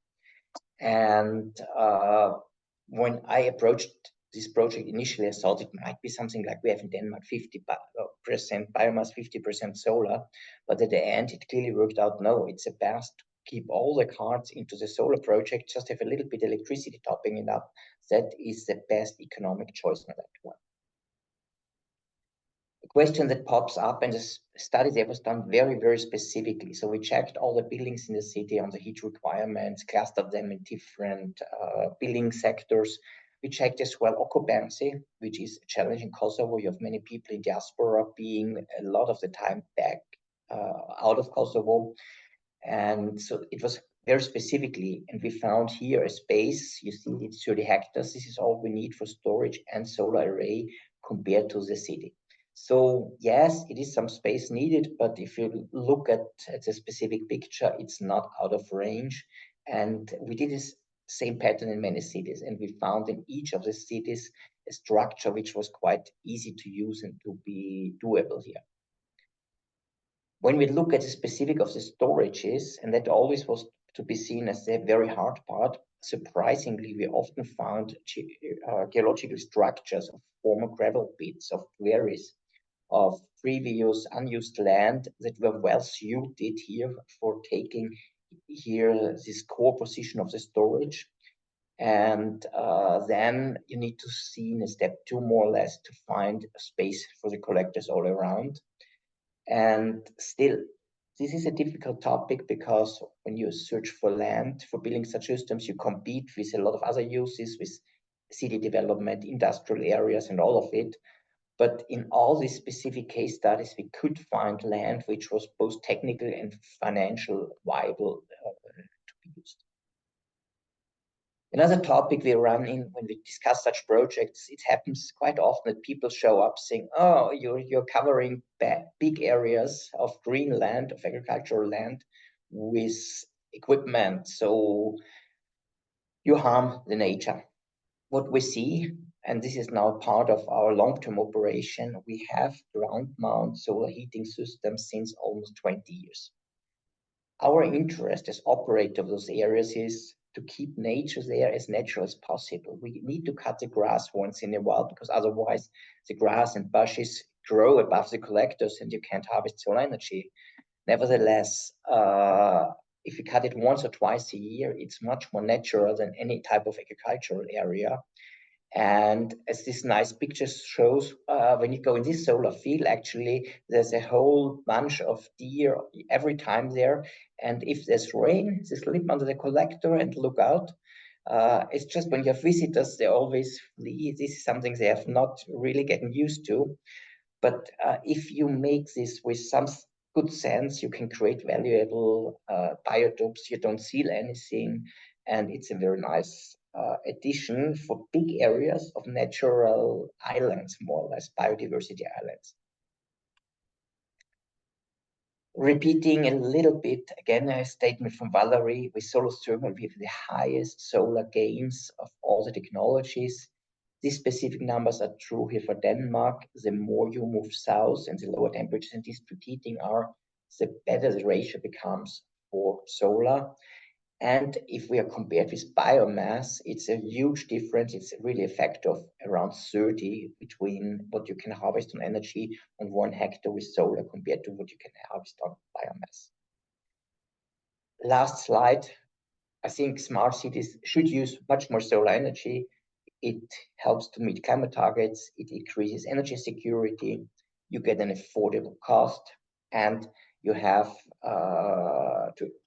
And when I approached this project initially, I thought it might be something like we have in Denmark, 50% biomass, 50% solar. But at the end, it clearly worked out, no, it's a best to keep all the cards into the solar project, just have a little bit of electricity topping it up. That is the best economic choice on that one. question that pops up, and the study there was done very, very specifically. So we checked all the buildings in the city on the heat requirements, clustered them in different building sectors. We checked as well occupancy, which is a challenge in Kosovo. You have many people in diaspora being a lot of the time back out of Kosovo. And so it was very specifically, and we found here a space, you see it's 30 hectares. This is all we need for storage and solar array compared to the city. So yes, it is some space needed, but if you look at the specific picture, it's not out of range. And we did this same pattern in many cities, and we found in each of the cities a structure which was quite easy to use and to be doable here. When we look at the specific of the storages, and that always was to be seen as the very hard part, surprisingly, we often found geological structures of former gravel pits, of quarries, of previous unused land that were well suited here for taking here this core position of the storage. And then you need to see in step 2 more or less to find a space for the collectors all around. And still, this is a difficult topic because when you search for land for building such systems, you compete with a lot of other uses, with city development, industrial areas, and all of it. But in all these specific case studies, we could find land which was both technical and financial viable to be used. Another topic we run in when we discuss such projects, it happens quite often that people show up saying, oh, you're covering big areas of green land, of agricultural land with equipment, so you harm the nature. What we see, and this is now part of our long-term operation, we have ground mount solar heating systems since almost 20 years. Our interest as operator of those areas is to keep nature there as natural as possible. We need to cut the grass once in a while because otherwise the grass and bushes grow above the collectors and you can't harvest solar energy. Nevertheless, if you cut it once or twice a year, it's much more natural than any type of agricultural area. And as this nice picture shows, when you go in this solar field, actually, there's a whole bunch of deer every time there. And if there's rain, they slip under the collector and look out. It's just when you have visitors, they always flee. This is something they have not really gotten used to. But if you make this with some good sense, you can create valuable biotopes. You don't seal anything. And it's a very nice addition for big areas of natural islands, more or less, biodiversity islands. Repeating a little bit, again, a statement from Valérie, with solar thermal, we have the highest solar gains of all the technologies. These specific numbers are true here for Denmark. The more you move south and the lower temperatures in district heating are, the better the ratio becomes for solar. And if we are compared with biomass, it's a huge difference. It's really a factor of around 30 between what you can harvest on energy on 1 hectare with solar compared to what you can harvest on biomass. Last slide. I think smart cities should use much more solar energy. It helps to meet climate targets. It increases energy security. You get an affordable cost, and you have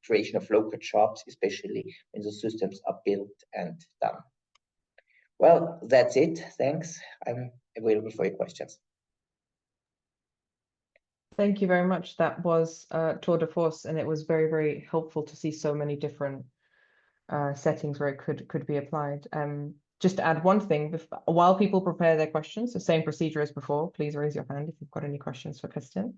creation of local jobs, especially when the systems are built and done. Well, that's it. Thanks. I'm available for your questions. Thank you very much. That was tour de force, and it was very, very helpful to see so many different settings where it could be applied. Just to add one thing, while people prepare their questions, the same procedure as before, please raise your hand if you've got any questions for Christian.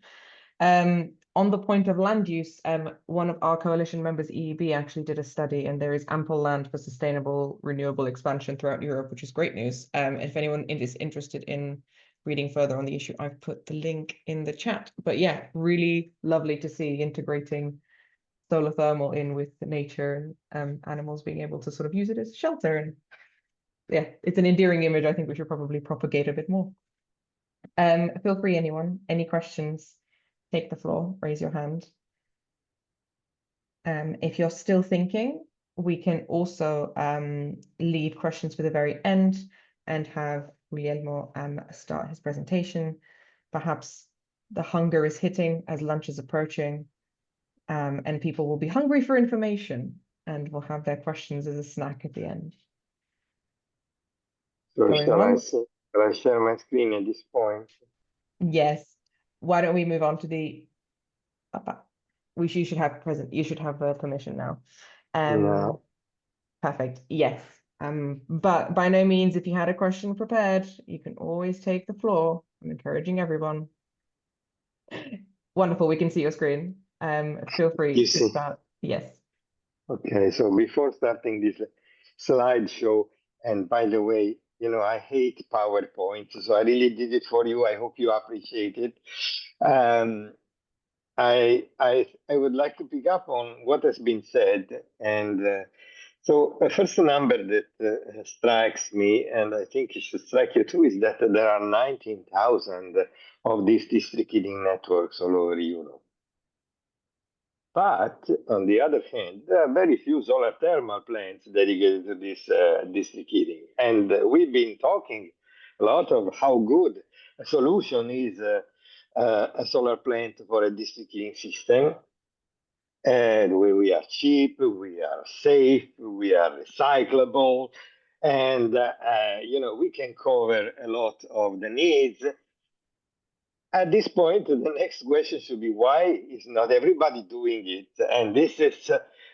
On the point of land use, one of our coalition members, EEB, actually did a study, and there is ample land for sustainable renewable expansion throughout Europe, which is great news. If anyone is interested in reading further on the issue, I've put the link in the chat. But yeah, really lovely to see integrating solar thermal in with the nature and animals being able to sort of use it as shelter. And yeah, it's an endearing image. I think we should probably propagate a bit more. Feel free, anyone, any questions? Take the floor, raise your hand. If you're still thinking, we can also leave questions for the very end and have Guglielmo start his presentation. perhaps the hunger is hitting as lunch is approaching, and people will be hungry for information and will have their questions as a snack at the end. So Going shall once? I share my screen at this point? Yes. Why don't we move on to the you should have permission now. No. Perfect. Yes. But by no means, if you had a question prepared, you can always take the floor. I'm encouraging everyone. Wonderful. We can see your screen. Feel free You to see. start. Yes. Okay, so before starting this slideshow, and by the way, you know, I hate PowerPoint, so I really did it for you. I hope you appreciate it. I would like to pick up on what has been said, and so the first number that strikes me, and I think it should strike you too, is that there are 19,000 of these district heating networks all over Europe. But on the other hand, there are very few solar thermal plants dedicated to this district heating. And we've been talking a lot of how good a solution is a solar plant for a district heating system. And we are cheap, we are safe, we are recyclable, and you know, we can cover a lot of the needs. At this point, the next question should be, why is not everybody doing it? And this is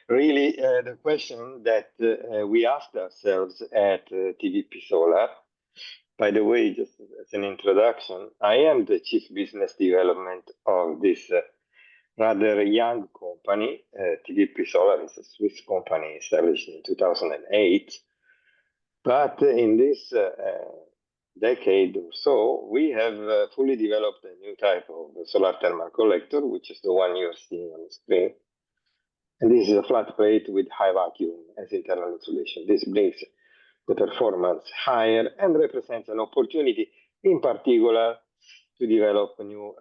really the question that we asked ourselves at TVP Solar. By the way, just as an introduction, I am the Chief Business Development of this rather young company. TVP Solar is a Swiss company established in 2008. But in this decade or so, we have fully developed a new type of solar thermal collector, which is the one you're seeing on the screen. And this is a flat plate with high vacuum as internal insulation. This brings the performance higher and represents an opportunity, in particular, to develop new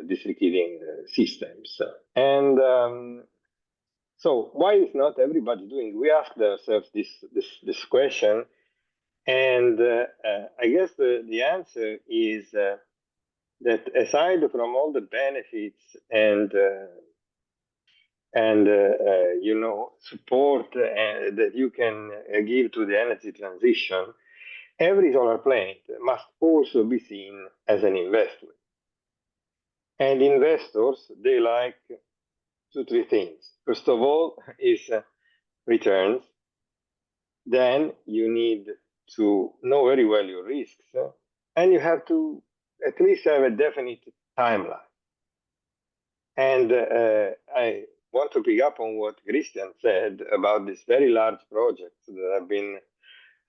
district heating systems. And so why is not everybody doing? We asked ourselves this question. And I guess the answer is that aside from all the benefits and you know, support that you can give to the energy transition, every solar plant must also be seen as an investment. And investors, they like 2-3 things. First of all, is returns. Then you need to know very well your risks, and you have to at least have a definite timeline. And I want to pick up on what Christian said about these very large projects that have been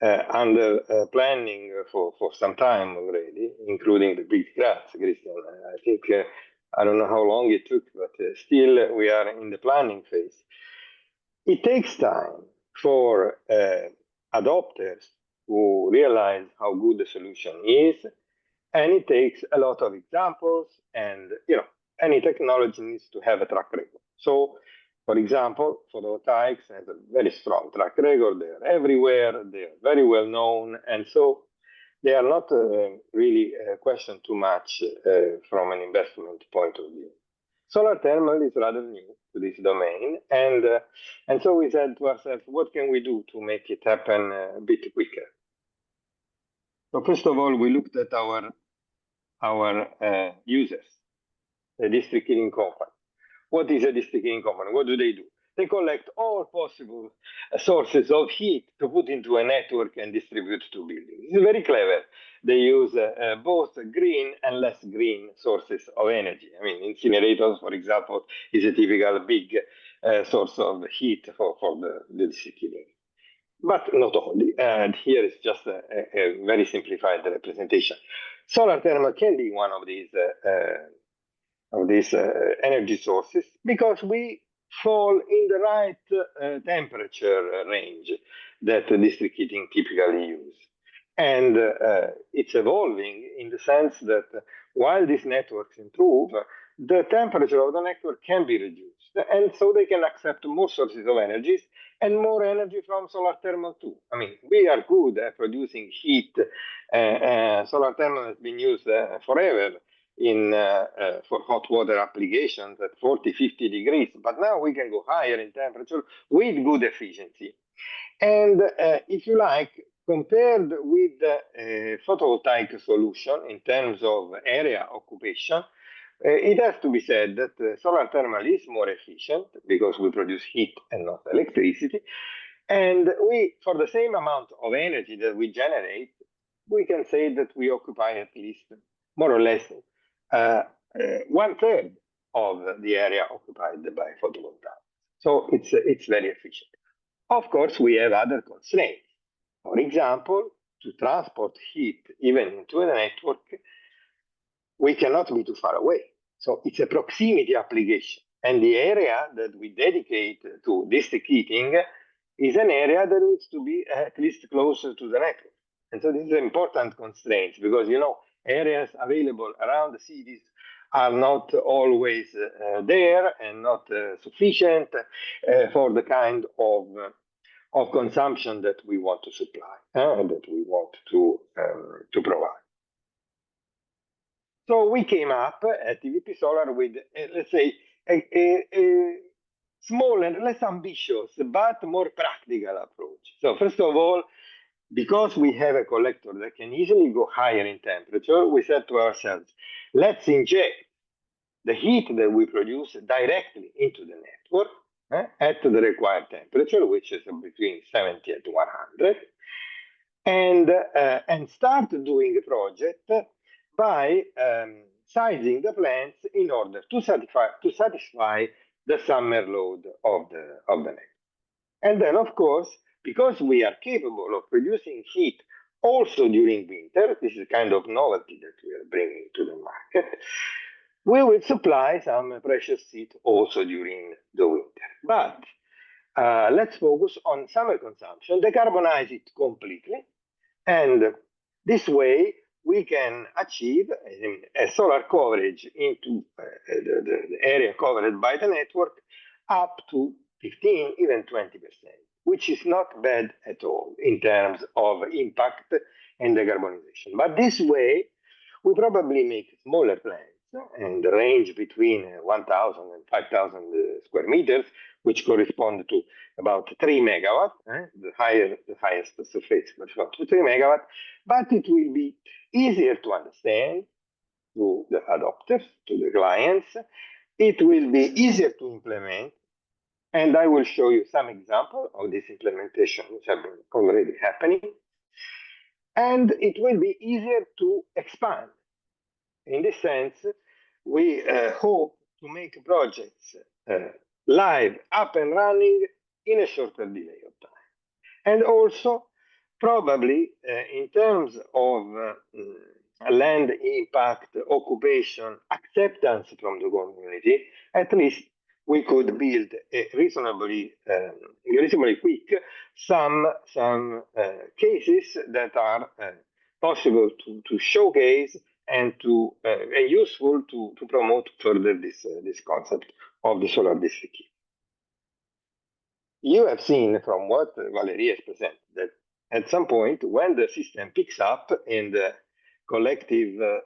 under planning for some time already, including the big grass, Christian. I think, I don't know how long it took, but still we are in the planning phase. It takes time for adopters to realize how good the solution is, and it takes a lot of examples, and you know, any technology needs to have a track record. So, for example, photovoltaics has a very strong track record. They are everywhere, they are very well known, and so they are not really questioned too much from an investment point of view. Solar thermal is rather new to this domain, and so we said to ourselves, what can we do to make it happen a bit quicker? So first of all, we looked at our users, the district heating company. What is a district heating company? What do? They collect all possible sources of heat to put into a network and distribute to buildings. It's very clever. They use both green and less green sources of energy. I mean, incinerators, for example, is a typical big source of heat for the district heating. But not only. And here is just a very simplified representation. Solar thermal can be one of these energy sources because we fall in the right temperature range that district heating typically use. And it's evolving in the sense that while these networks improve, the temperature of the network can be reduced. And so they can accept more sources of energies and more energy from solar thermal too. I mean, we are good at producing heat. Solar thermal has been used forever for hot water applications at 40, 50 degrees, but now we can go higher in temperature with good efficiency. And if you like, compared with the photovoltaic solution in terms of area occupation, it has to be said that solar thermal is more efficient because we produce heat and not electricity. And for the same amount of energy that we generate, we can say that we occupy at least more or less 1/3 of the area occupied by photovoltaics. So it's very efficient. Of course, we have other constraints. For example, to transport heat even into the network, we cannot be too far away. So it's a proximity application. And the area that we dedicate to district heating is an area that needs to be at least closer to the network. And so this is an important constraint because, areas available around the cities are not always there and not sufficient for the kind of consumption that we want to supply and that we want to provide. So we came up at TVP Solar with, let's say, a small and less ambitious, but more practical approach. So first of all, because we have a collector that can easily go higher in temperature, we said to ourselves, let's inject the heat that we produce directly into the network at the required temperature, which is between 70 and 100, and start doing a project by sizing the plants in order to satisfy the summer load of the network. And then, of course, because we are capable of producing heat also during winter, this is kind of novelty that we are bringing to the market, we will supply some precious heat also during the winter. But let's focus on summer consumption, decarbonize it completely, and this way we can achieve a solar coverage into the area covered by the network up to 15, even 20%, which is not bad at all in terms of impact and decarbonization. But this way, we probably make smaller plants and range between 1,000 and 5,000 square meters, which correspond to about 3 megawatts, the highest surface, but about 3 megawatts. But it will be easier to understand to the adopters, to the clients. It will be easier to implement. And I will show you some examples of this implementation, which have been already happening. And it will be easier to expand. In this sense, we hope to make projects live, up and running in a shorter delay of time. And also, probably in terms of land impact, occupation, acceptance from the community, at least we could build a reasonably quick some cases that are possible to showcase and useful to promote further this concept of the solar district heating. You have seen from what Valérie has presented that at some point when the system picks up in the collective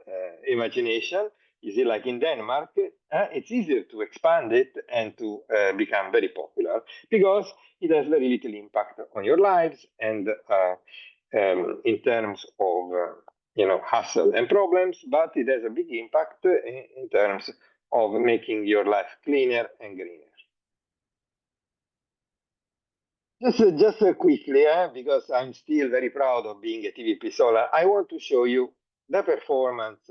imagination, you see, like in Denmark, it's easier to expand it and to become very popular because it has very little impact on your lives and in terms of hassle and problems, but it has a big impact in terms of making your life cleaner and greener. Just quickly, because I'm still very proud of being a TVP Solar, I want to show you the performance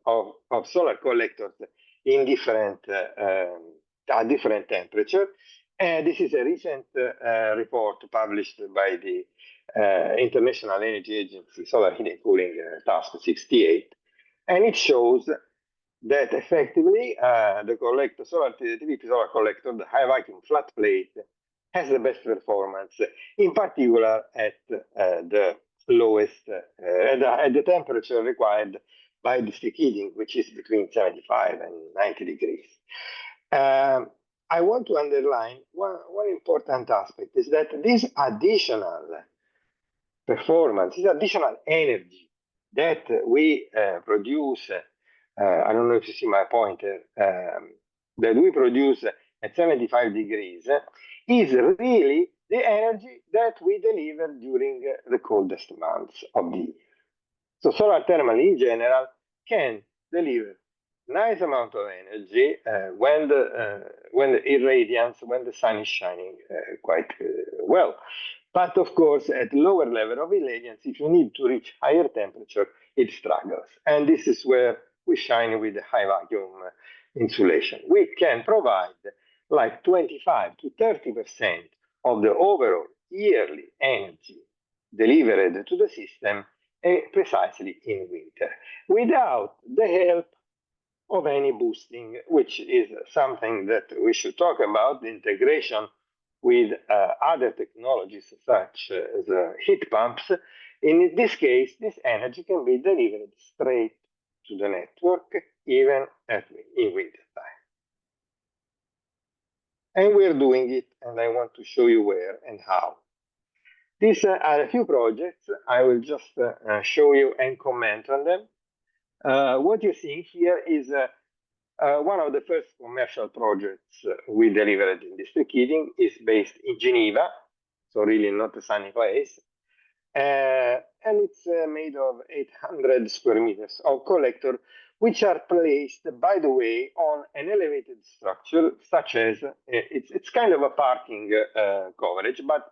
of solar collectors in different temperature. And this is a recent report published by the International Energy Agency Solar Heating Cooling Task 68. And it shows that effectively the TVP Solar collector, the high vacuum flat plate, has the best performance, in particular at the lowest, at the temperature required by district heating, which is between 75 and 90 degrees. I want to underline one important aspect is that this additional performance, this additional energy that we produce I don't know if you see my pointer, that we produce at 75 degrees is really the energy that we deliver during the coldest months of the year. So solar thermal in general can deliver nice amount of energy when the irradiance, when the sun is shining quite well. But of course, at lower level of irradiance, if you need to reach higher temperature, it struggles. And this is where we shine with the high vacuum insulation. We can provide like 25 to 30% of the overall yearly energy delivered to the system precisely in winter, without the help of any boosting, which is something that we should talk about, the integration with other technologies such as heat pumps. In this case, this energy can be delivered straight to the network, even in winter time. And we're doing it, and I want to show you where and how. These are a few projects. I will just show you and comment on them. What you see here is one of the first commercial projects we delivered in district heating. Is based in Geneva, so really not a sunny place. And it's made of 800 square meters of collector, which are placed, by the way, on an elevated structure, such as, it's kind of a parking coverage, but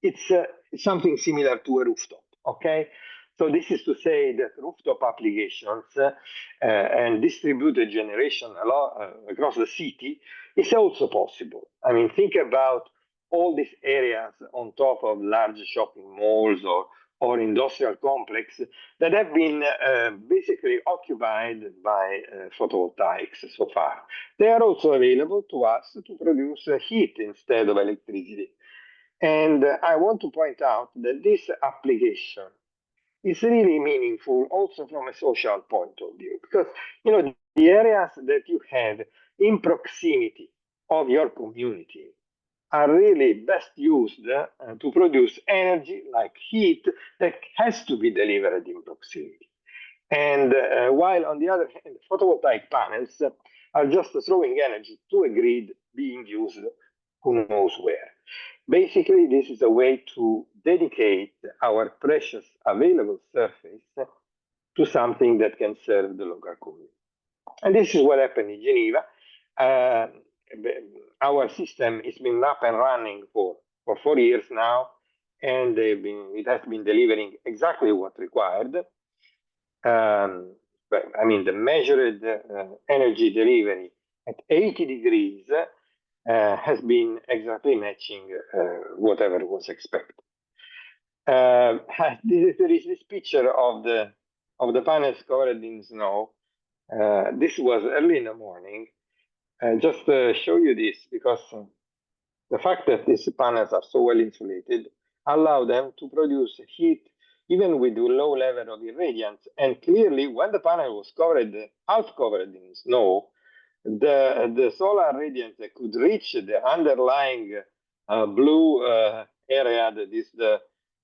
it's something similar to a rooftop, okay? So this is to say that rooftop applications and distributed generation across the city is also possible. I mean, think about all these areas on top of large shopping malls or industrial complex that have been basically occupied by photovoltaics so far. They are also available to us to produce heat instead of electricity. And I want to point out that this application is really meaningful also from a social point of view, because the areas that you have in proximity of your community are really best used to produce energy like heat that has to be delivered in proximity. And while on the other hand, photovoltaic panels are just throwing energy to a grid being used who knows where. Basically, this is a way to dedicate our precious available surface to something that can serve the local community. And this is what happened in Geneva. Our system has been up and running for 4 years now, and it has been delivering exactly what required. I mean, the measured energy delivery at 80 degrees has been exactly matching whatever was expected. There is this picture of the panels covered in snow. This was early in the morning. Just to show you this, because the fact that these panels are so well insulated allow them to produce heat even with low level of irradiance. And clearly, when the panel was half covered in snow, the solar radiance that could reach the underlying blue area that is the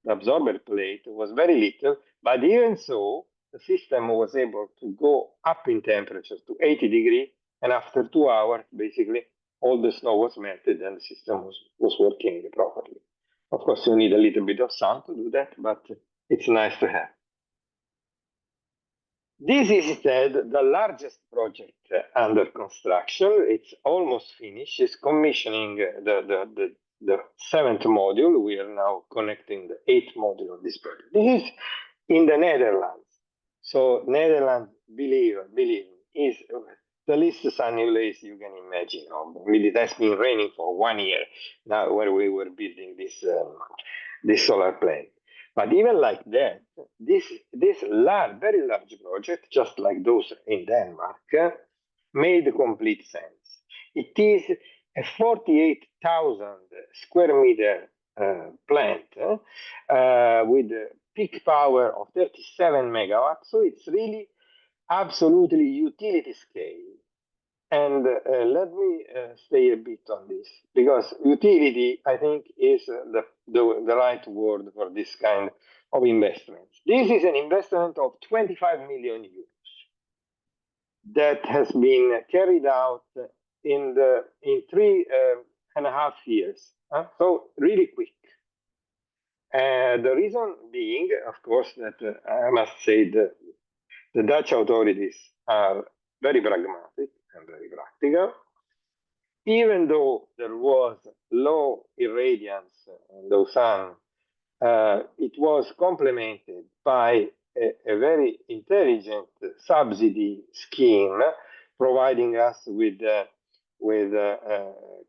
absorber plate was very little. But even so, the system was able to go up in temperature to 80 degrees. And after 2 hours, basically, all the snow was melted and the system was working properly. Of course, you need a little bit of sun to do that, but it's nice to have. This is instead the largest project under construction. It's almost finished. It's commissioning the 7th module. We are now connecting the 8th module of this project. This is in the Netherlands. So Netherlands, believe me, is the least sunny place you can imagine. I mean, it has been raining for 1 year now where we were building this solar plant. But even like that, this very large project, just like those in Denmark, made complete sense. It is a 48,000 square meter plant with a peak power of 37 megawatts. So it's really absolutely utility scale. And let me stay a bit on this, because utility, I think, is the right word for this kind of investment. This is an investment of 25 million euros. that has been carried out in 3.5 years. So really quick. The reason being, of course, that I must say the Dutch authorities are very pragmatic and very practical. Even though there was low irradiance in the sun, it was complemented by a very intelligent subsidy scheme, providing us with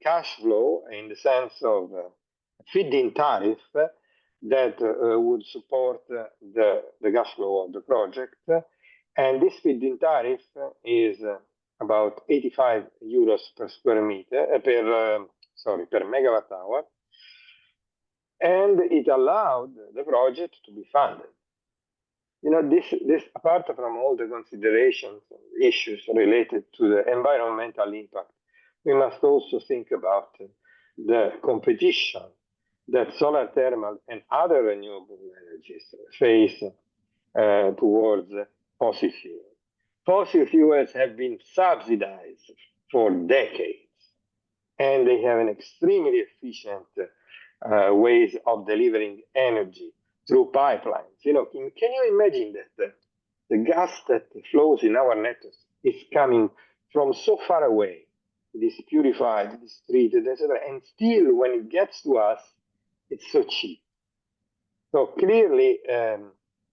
cash flow in the sense of feed-in tariff that would support the cash flow of the project. And this feed-in tariff is about 85 euros per square meter, per megawatt hour. And it allowed the project to be funded. You know, this apart from all the considerations, issues related to the environmental impact, we must also think about the competition that solar thermal and other renewable energies face towards fossil fuels. Fossil fuels have been subsidized for decades, and they have an extremely efficient ways of delivering energy through pipelines. You know, can you imagine that the gas that flows in our networks is coming from so far away? It is purified, it is treated, etc. And still, when it gets to us, it's so cheap. So clearly,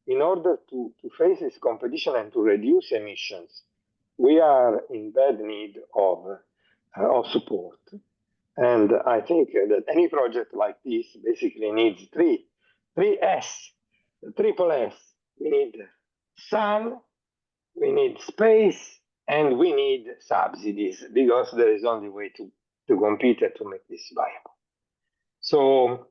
in order to face this competition and to reduce emissions, we are in bad need of support. And I think that any project like this basically needs three S, triple S. We need sun, we need space, and we need subsidies, because there is only way to compete and to make this viable. So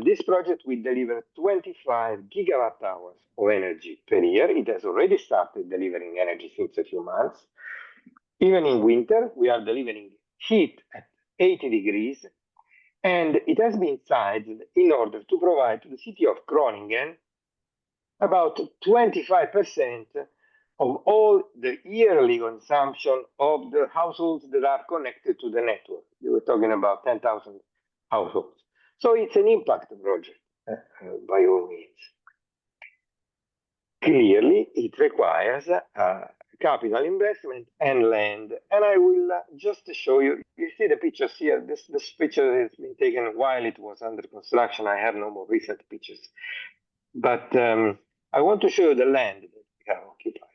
this project will deliver 25 gigawatt hours of energy per year. It has already started delivering energy since a few months. Even in winter, we are delivering heat at 80 degrees, and it has been sized in order to provide to the city of Groningen about 25% of all the yearly consumption of the households that are connected to the network. You were talking about 10,000 households. So it's an impact project, by all means. Clearly, it requires capital investment and land. And I will just show you, you see the pictures here. This picture has been taken while it was under construction. I have no more recent pictures. But I want to show you the land that we have occupied.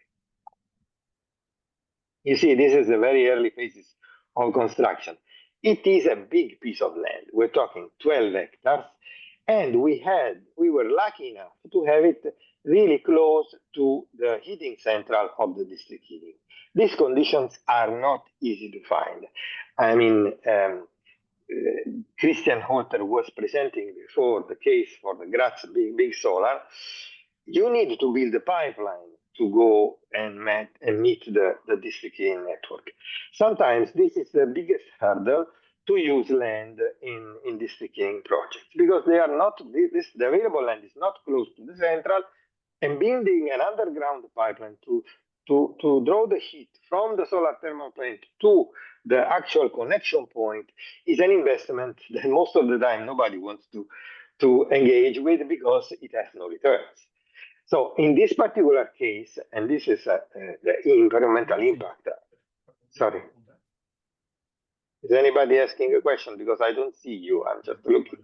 You see, this is the very early phases of construction. It is a big piece of land. We're talking 12 hectares. And we were lucky enough to have it really close to the heating central of the district heating. These conditions are not easy to find. I mean, Christian Holter was presenting before the case for the Graz big solar. You need to build a pipeline to go and meet the district heating network. Sometimes this is the biggest hurdle to use land in district heating projects, because they are not, the available land is not close to the central, and building an underground pipeline to draw the heat from the solar thermal plant to the actual connection point is an investment that most of the time nobody wants to engage with, because it has no returns. So in this particular case, and this is the environmental impact. Sorry. Is anybody asking a question? Because I don't see you. I'm just looking.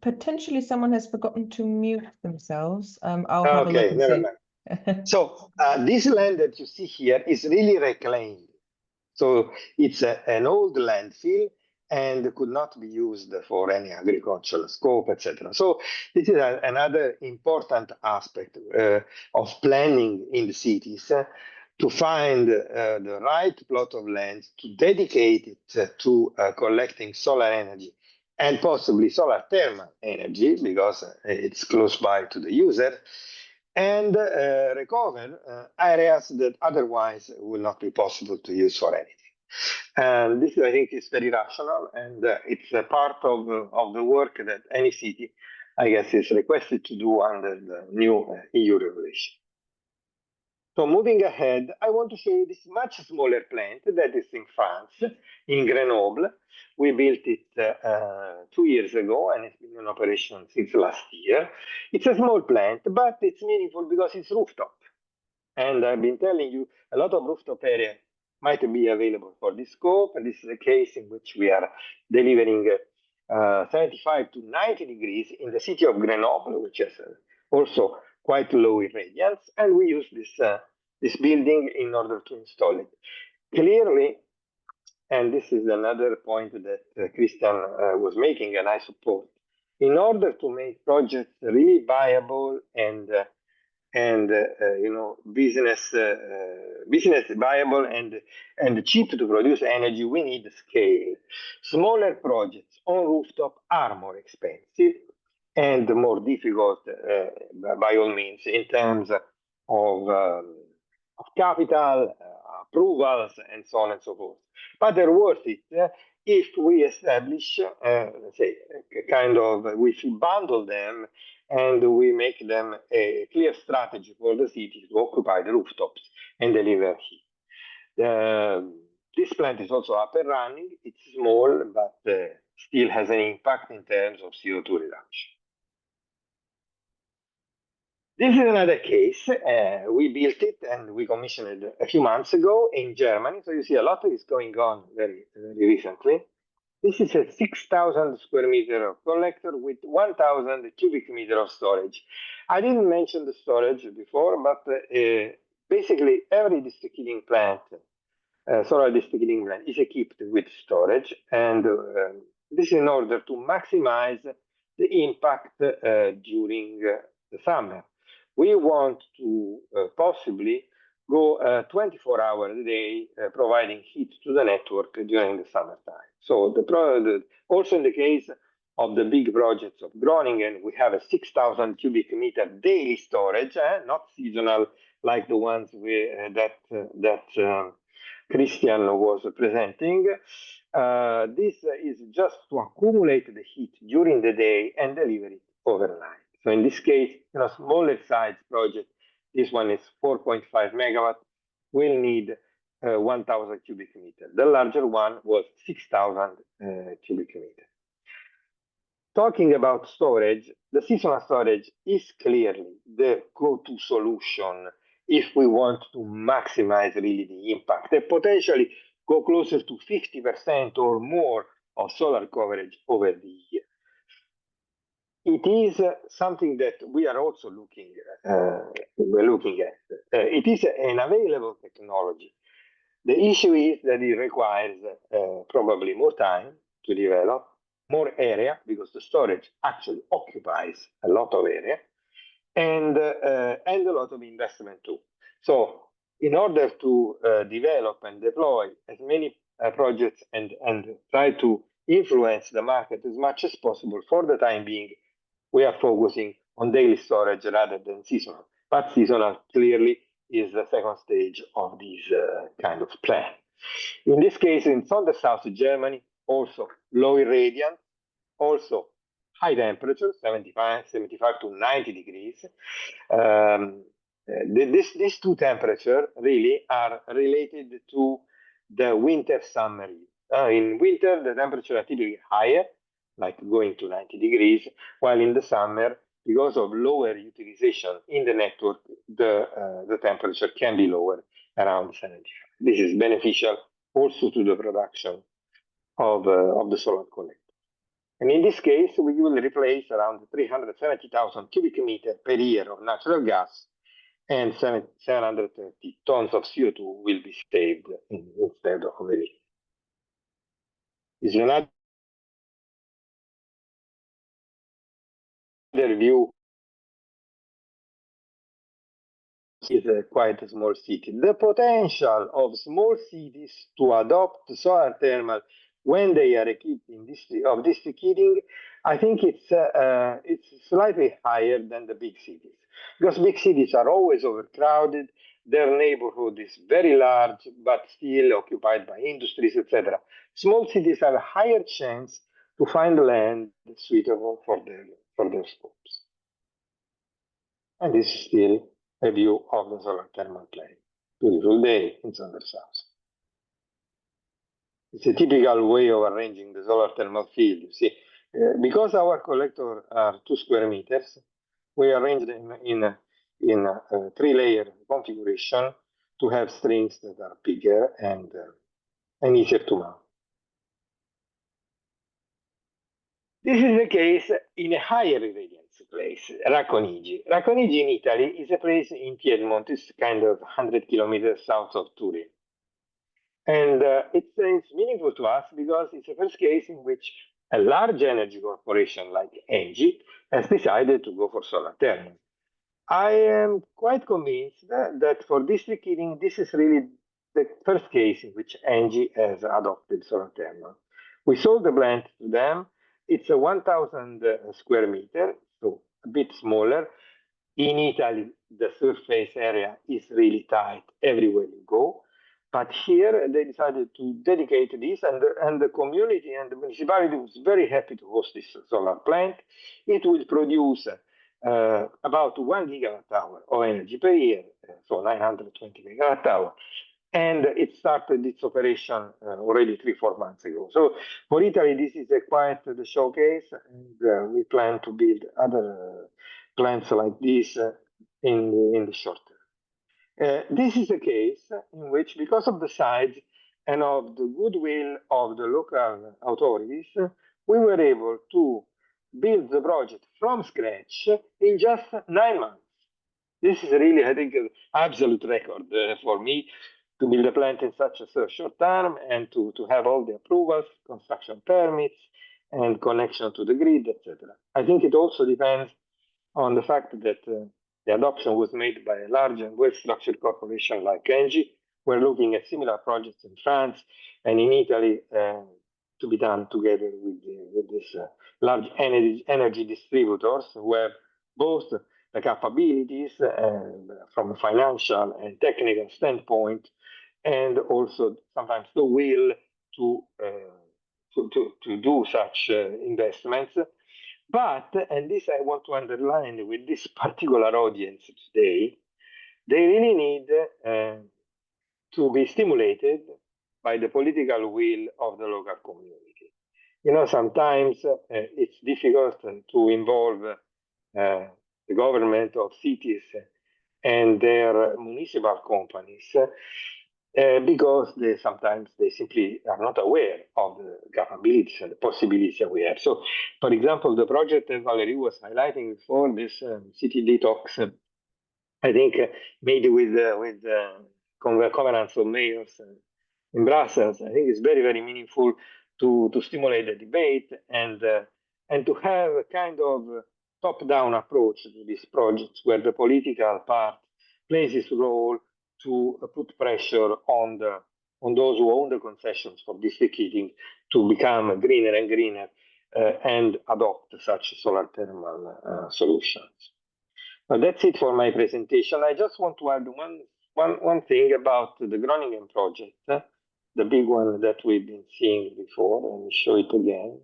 Potentially someone has forgotten to mute themselves. I'll have a look and never see. mind. So this land that you see here is really reclaimed. So it's an old landfill and could not be used for any agricultural scope, etc. So this is another important aspect of planning in the cities, to find the right plot of land, to dedicate it to collecting solar energy and possibly solar thermal energy, because it's close by to the user, and recover areas that otherwise will not be possible to use for anything. And this, I think, is very rational, and it's a part of the work that any city, I guess, is requested to do under the new EU regulation. So moving ahead, I want to show you this much smaller plant that is in France, in Grenoble. We built it 2 years ago, and it's been in operation since last year. It's a small plant, but it's meaningful because it's rooftop. And I've been telling you, a lot of rooftop area might be available for this scope, and this is a case in which we are delivering 75 to 90 degrees in the city of Grenoble, which is also quite low irradiance, and we use this building in order to install it. Clearly, and this is another point that Christian was making, and I support, in order to make projects really viable and business viable and cheap to produce energy, we need scale. Smaller projects on rooftop are more expensive and more difficult, by all means, in terms of capital, approvals, and so on and so forth. But they're worth it if we establish, say, we bundle them and we make them a clear strategy for the city to occupy the rooftops and deliver heat. This plant is also up and running. It's small, but still has an impact in terms of CO2 reduction. This is another case. We built it and we commissioned it a few months ago in Germany. So you see a lot is going on very, very recently. This is a 6,000 square meter of collector with 1,000 cubic meter of storage. I didn't mention the storage before, but basically every district heating plant, solar district heating plant, is equipped with storage, and this is in order to maximize the impact during the summer. We want to possibly go 24 hours a day providing heat to the network during the summertime. So also in the case of the big projects of Groningen, we have a 6,000 cubic meter daily storage, not seasonal like the ones that Christian was presenting. This is just to accumulate the heat during the day and deliver it overnight. So in this case, smaller size project, this one is 4.5 megawatt, will need 1,000 cubic meter. The larger one was 6,000 cubic meter. Talking about storage, the seasonal storage is clearly the go-to solution if we want to maximize really the impact and potentially go closer to 50% or more of solar coverage over the year. It is something that we are also looking at. It is an available technology. The issue is that it requires probably more time to develop, more area, because the storage actually occupies a lot of area, and a lot of investment too. So in order to develop and deploy as many projects and try to influence the market as much as possible, for the time being, we are focusing on daily storage rather than seasonal. But seasonal clearly is the second stage of this kind of plan. In this case, in the south of Germany, also low irradiance, also high temperature, 75 to 90 degrees. These two temperatures really are related to the winter-summer. In winter, the temperatures are typically higher, like going to 90 degrees, while in the summer, because of lower utilization in the network, the temperature can be lower, around 75. This is beneficial also to the production of the solar collector. And in this case, we will replace around 370,000 cubic meters per year of natural gas, and 730 tons of CO2 will be saved instead of it. Is another view is quite a small city. The potential of small cities to adopt solar thermal when they are equipped in district heating, I think it's slightly higher than the big cities, because big cities are always overcrowded. Their neighborhood is very large, but still occupied by industries, etc. Small cities have a higher chance to find land suitable for their scopes. And this is still a view of the solar thermal plant. Beautiful day in southern South. It's a typical way of arranging the solar thermal field. You see, because our collectors are 2 square meters, we arrange them in a 3-layer configuration to have strings that are bigger and easier to mount. This is the case in a higher irradiance place, Racconigi. Racconigi in Italy is a place in Piedmont. It's kind of 100 kilometers south of Turin. And it's meaningful to us because it's the first case in which a large energy corporation like Engie has decided to go for solar thermal. I am quite convinced that for district heating, this is really the first case in which Engie has adopted solar thermal. We sold the plant to them. It's a 1,000 square meter, so a bit smaller. In Italy, the surface area is really tight everywhere you go. But here they decided to dedicate this, and the community and the municipality was very happy to host this solar plant. It will produce about 1 gigawatt hour of energy per year, so 920 megawatt hour. And it started its operation already 3-4 months ago. So for Italy, this is quite the showcase, and we plan to build other plants like this in the short term. This is a case in which, because of the size and of the goodwill of the local authorities, we were able to build the project from scratch in just 9 months. This is really, I think, an absolute record for me to build a plant in such a short time and to have all the approvals, construction permits, and connection to the grid, etc. I think it also depends on the fact that the adoption was made by a large and well-structured corporation like Engie. We're looking at similar projects in France and in Italy to be done together with these large energy distributors who have both the capabilities from a financial and technical standpoint, and also sometimes the will to do such investments. But, and this I want to underline with this particular audience today, they really need to be stimulated by the political will of the local community. You know, sometimes it's difficult to involve the government of cities and their municipal companies because sometimes they simply are not aware of the capabilities and the possibilities that we have. So, for example, the project that Valérie was highlighting before, this city detox, I think made with covenants of mayors in Brussels, I think it's very, very meaningful to stimulate the debate and to have a kind of top-down approach to these projects where the political part plays its role to put pressure on those who own the concessions for district heating to become greener and greener and adopt such solar thermal solutions. But that's it for my presentation. I just want to add one thing about the Groningen project, the big one that we've been seeing before, and show it again.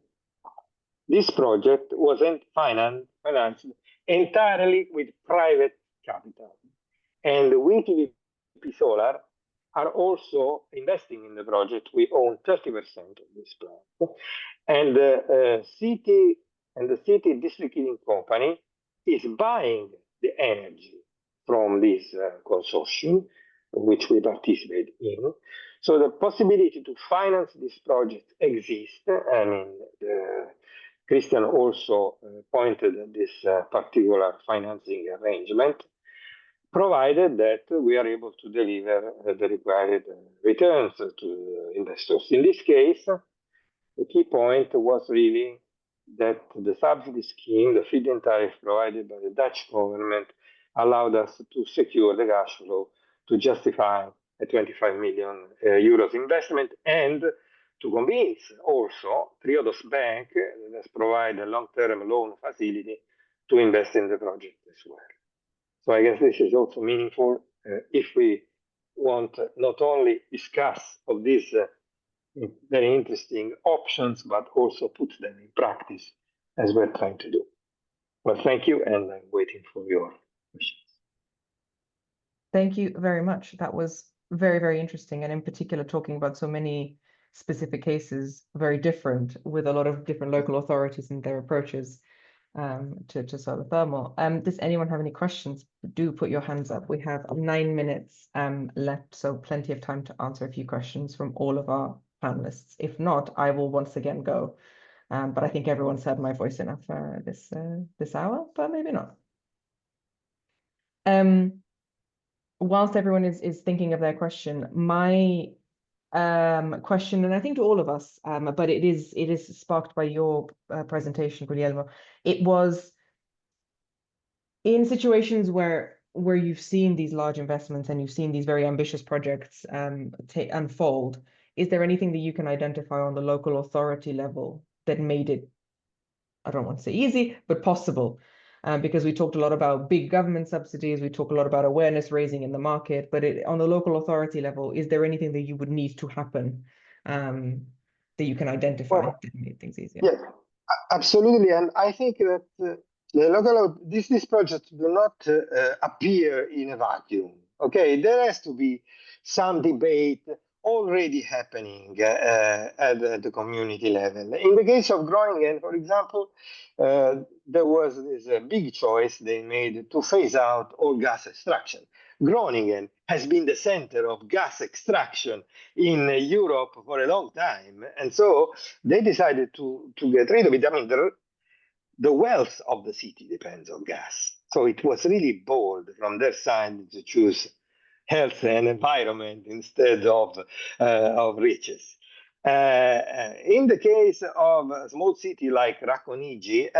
This project was financed entirely with private capital. And we, TVP Solar, are also investing in the project. We own 30% of this plant. And the city district heating company is buying the energy from this consortium, which we participate in. So the possibility to finance this project exists. I mean, Christian also pointed at this particular financing arrangement, provided that we are able to deliver the required returns to investors. In this case, the key point was really that the subsidy scheme, the feed-in tariff provided by the Dutch government, allowed us to secure the cash flow to justify a 25 million euros investment and to convince also Triodos Bank, that has provided a long-term loan facility, to invest in the project as well. So I guess this is also meaningful if we want not only discuss of these very interesting options, but also put them in practice as we're trying to do. Well, thank you, and I'm waiting for your questions. Thank you very much. That was very, very interesting. And in particular, talking about so many specific cases, very different, with a lot of different local authorities and their approaches to solar thermal. Does anyone have any questions? Do put your hands up. We have 9 minutes left, so plenty of time to answer a few questions from all of our panelists. If not, I will once again go. But I think everyone's heard my voice enough this hour, but maybe not. Whilst everyone is thinking of their question, my question, and I think to all of us, but it is sparked by your presentation, Guglielmo. It was in situations where you've seen these large investments and you've seen these very ambitious projects unfold. Is there anything that you can identify on the local authority level that made it, I don't want to say easy, but possible? Because we talked a lot about big government subsidies, we talk a lot about awareness raising in the market, but on the local authority level, is there anything that you would need to happen that you can identify that made things easier? Yes, absolutely. And I think that the local these projects do not appear in a vacuum. Okay, there has to be some debate already happening at the community level. In the case of Groningen, for example, there was this big choice they made to phase out all gas extraction. Groningen has been the center of gas extraction in Europe for a long time, and so they decided to get rid of it. I mean, the wealth of the city depends on gas, so it was really bold from their side to choose health and environment instead of riches. In the case of a small city like Racconigi,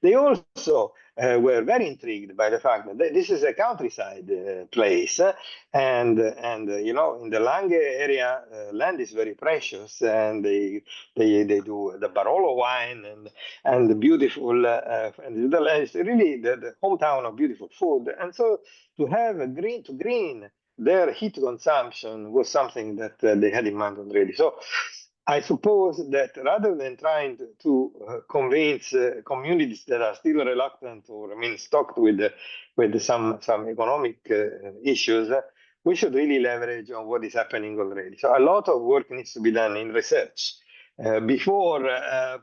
they also were very intrigued by the fact that this is a countryside place, and you know, in the Lange area, land is very precious, and they do the Barolo wine and the beautiful and the land is really the hometown of beautiful food, and so to have a green their heat consumption was something that they had in mind already. So I suppose that rather than trying to convince communities that are still reluctant or stocked with some economic issues, we should really leverage on what is happening already. So a lot of work needs to be done in research before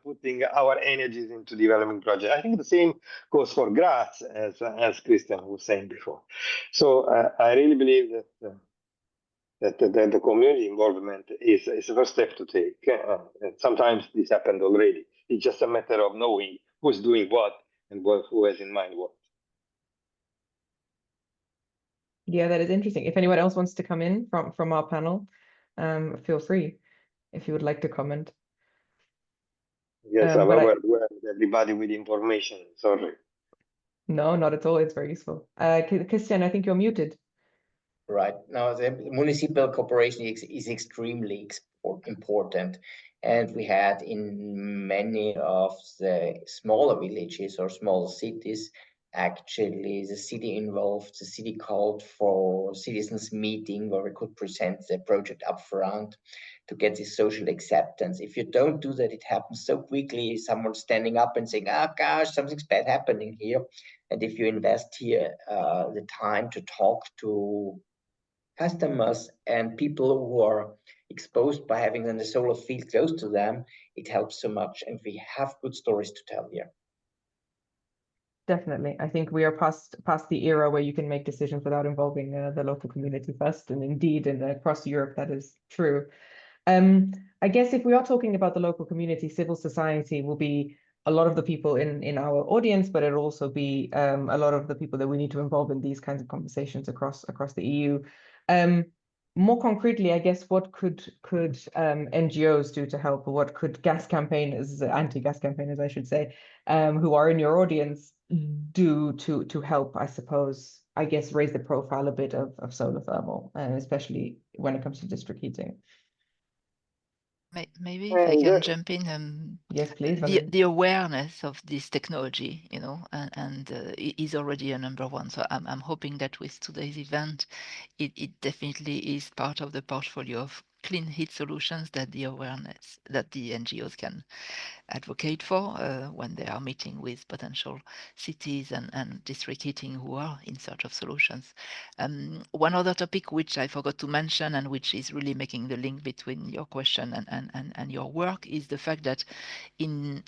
putting our energies into developing projects. I think the same goes for Graz, as Christian was saying before. So I really believe that the community involvement is the first step to take. And sometimes this happened already. It's just a matter of knowing who's doing what and who has in mind what. Yeah, that is interesting. If anyone else wants to come in from our panel, feel free if you would like to comment. Yes, I've overwhelmed everybody with information. Sorry. No, not at all. It's very useful. Christian, I think you're muted. Right. Now, the municipal cooperation is extremely important. And we had in many of the smaller villages or small cities, actually the city involved, the city called for citizens meeting where we could present the project up front to get this social acceptance. If you don't do that, it happens so quickly, someone standing up and saying, oh gosh, something's bad happening here. And if you invest here the time to talk to customers and people who are exposed by having the solar field close to them, it helps so much. And we have good stories to tell here. Definitely. I think we are past the era where you can make decisions without involving the local community first. And indeed, across Europe, that is true. I guess if we are talking about the local community, civil society will be a lot of the people in our audience, but it'll also be a lot of the people that we need to involve in these kinds of conversations across the EU. More concretely, I guess, what could NGOs do to help, or what could gas campaigners, anti-gas campaigners, I should say, who are in your audience, do to help, I suppose, I guess, raise the profile a bit of solar thermal, especially when it comes to district heating? Maybe if I can jump in. Yes, please, Valérie. the awareness of this technology, you know, and is already a number one. So I'm hoping that with today's event, it definitely is part of the portfolio of clean heat solutions that the awareness that the NGOs can advocate for when they are meeting with potential cities and district heating who are in search of solutions. One other topic which I forgot to mention and which is really making the link between your question and your work is the fact that in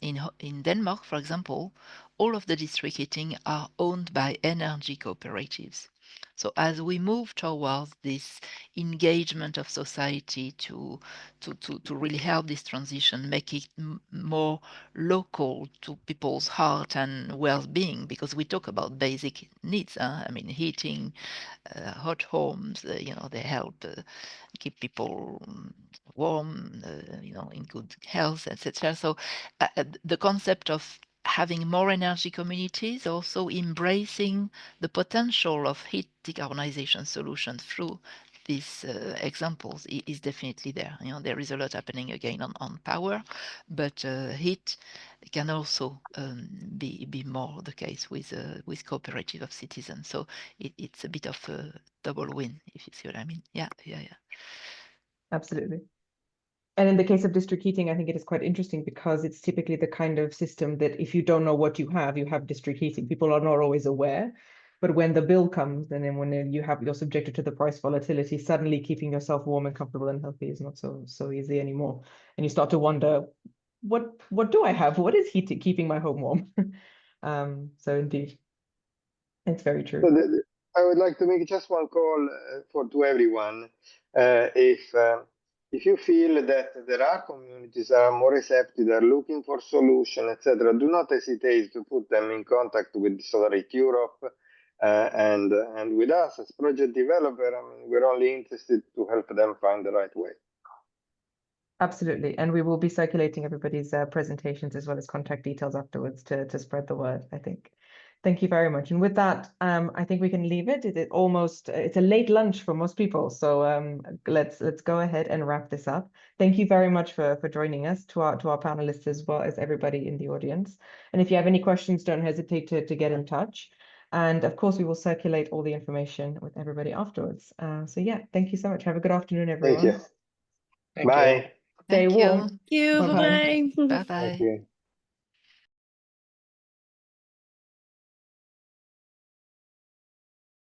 Denmark, for example, all of the district heating are owned by energy cooperatives. So as we move towards this engagement of society to really help this transition, make it more local to people's heart and well-being, because we talk about basic needs. I mean, heating, hot homes, you know, they help keep people warm, you know, in good health, etc. So the concept of having more energy communities, also embracing the potential of heat decarbonization solutions through these examples is definitely there. You know, there is a lot happening again on power, but heat can also be more the case with cooperative of citizens. So it's a bit of a double win, if you see what I mean. Yeah. Absolutely. And in the case of district heating, I think it is quite interesting because it's typically the kind of system that if you don't know what you have district heating. People are not always aware. But when the bill comes and then when you're subjected to the price volatility, suddenly keeping yourself warm and comfortable and healthy is not so easy anymore. And you start to wonder, what do I have? What is heating keeping my home warm? So indeed, it's very true. So I would like to make just one call to everyone. If you feel that there are communities that are more receptive, are looking for solutions, etc., do not hesitate to put them in contact with Solar Europe and with us as project developer. I mean, we're only interested to help them find the right way. Absolutely. And we will be circulating everybody's presentations as well as contact details afterwards to spread the word, I think. Thank you very much. And with that, I think we can leave it. It's a late lunch for most people. So let's go ahead and wrap this up. Thank you very much for joining us, to our panelists as well as everybody in the audience. And if you have any questions, don't hesitate to get in touch. And of course, we will circulate all the information with everybody afterwards. So yeah, thank you so much. Have a good afternoon, everyone. Thank you. Thank Bye. you. Stay Thank warm. you. Thank you. Bye-bye. Bye-bye. Bye-bye. Thank you.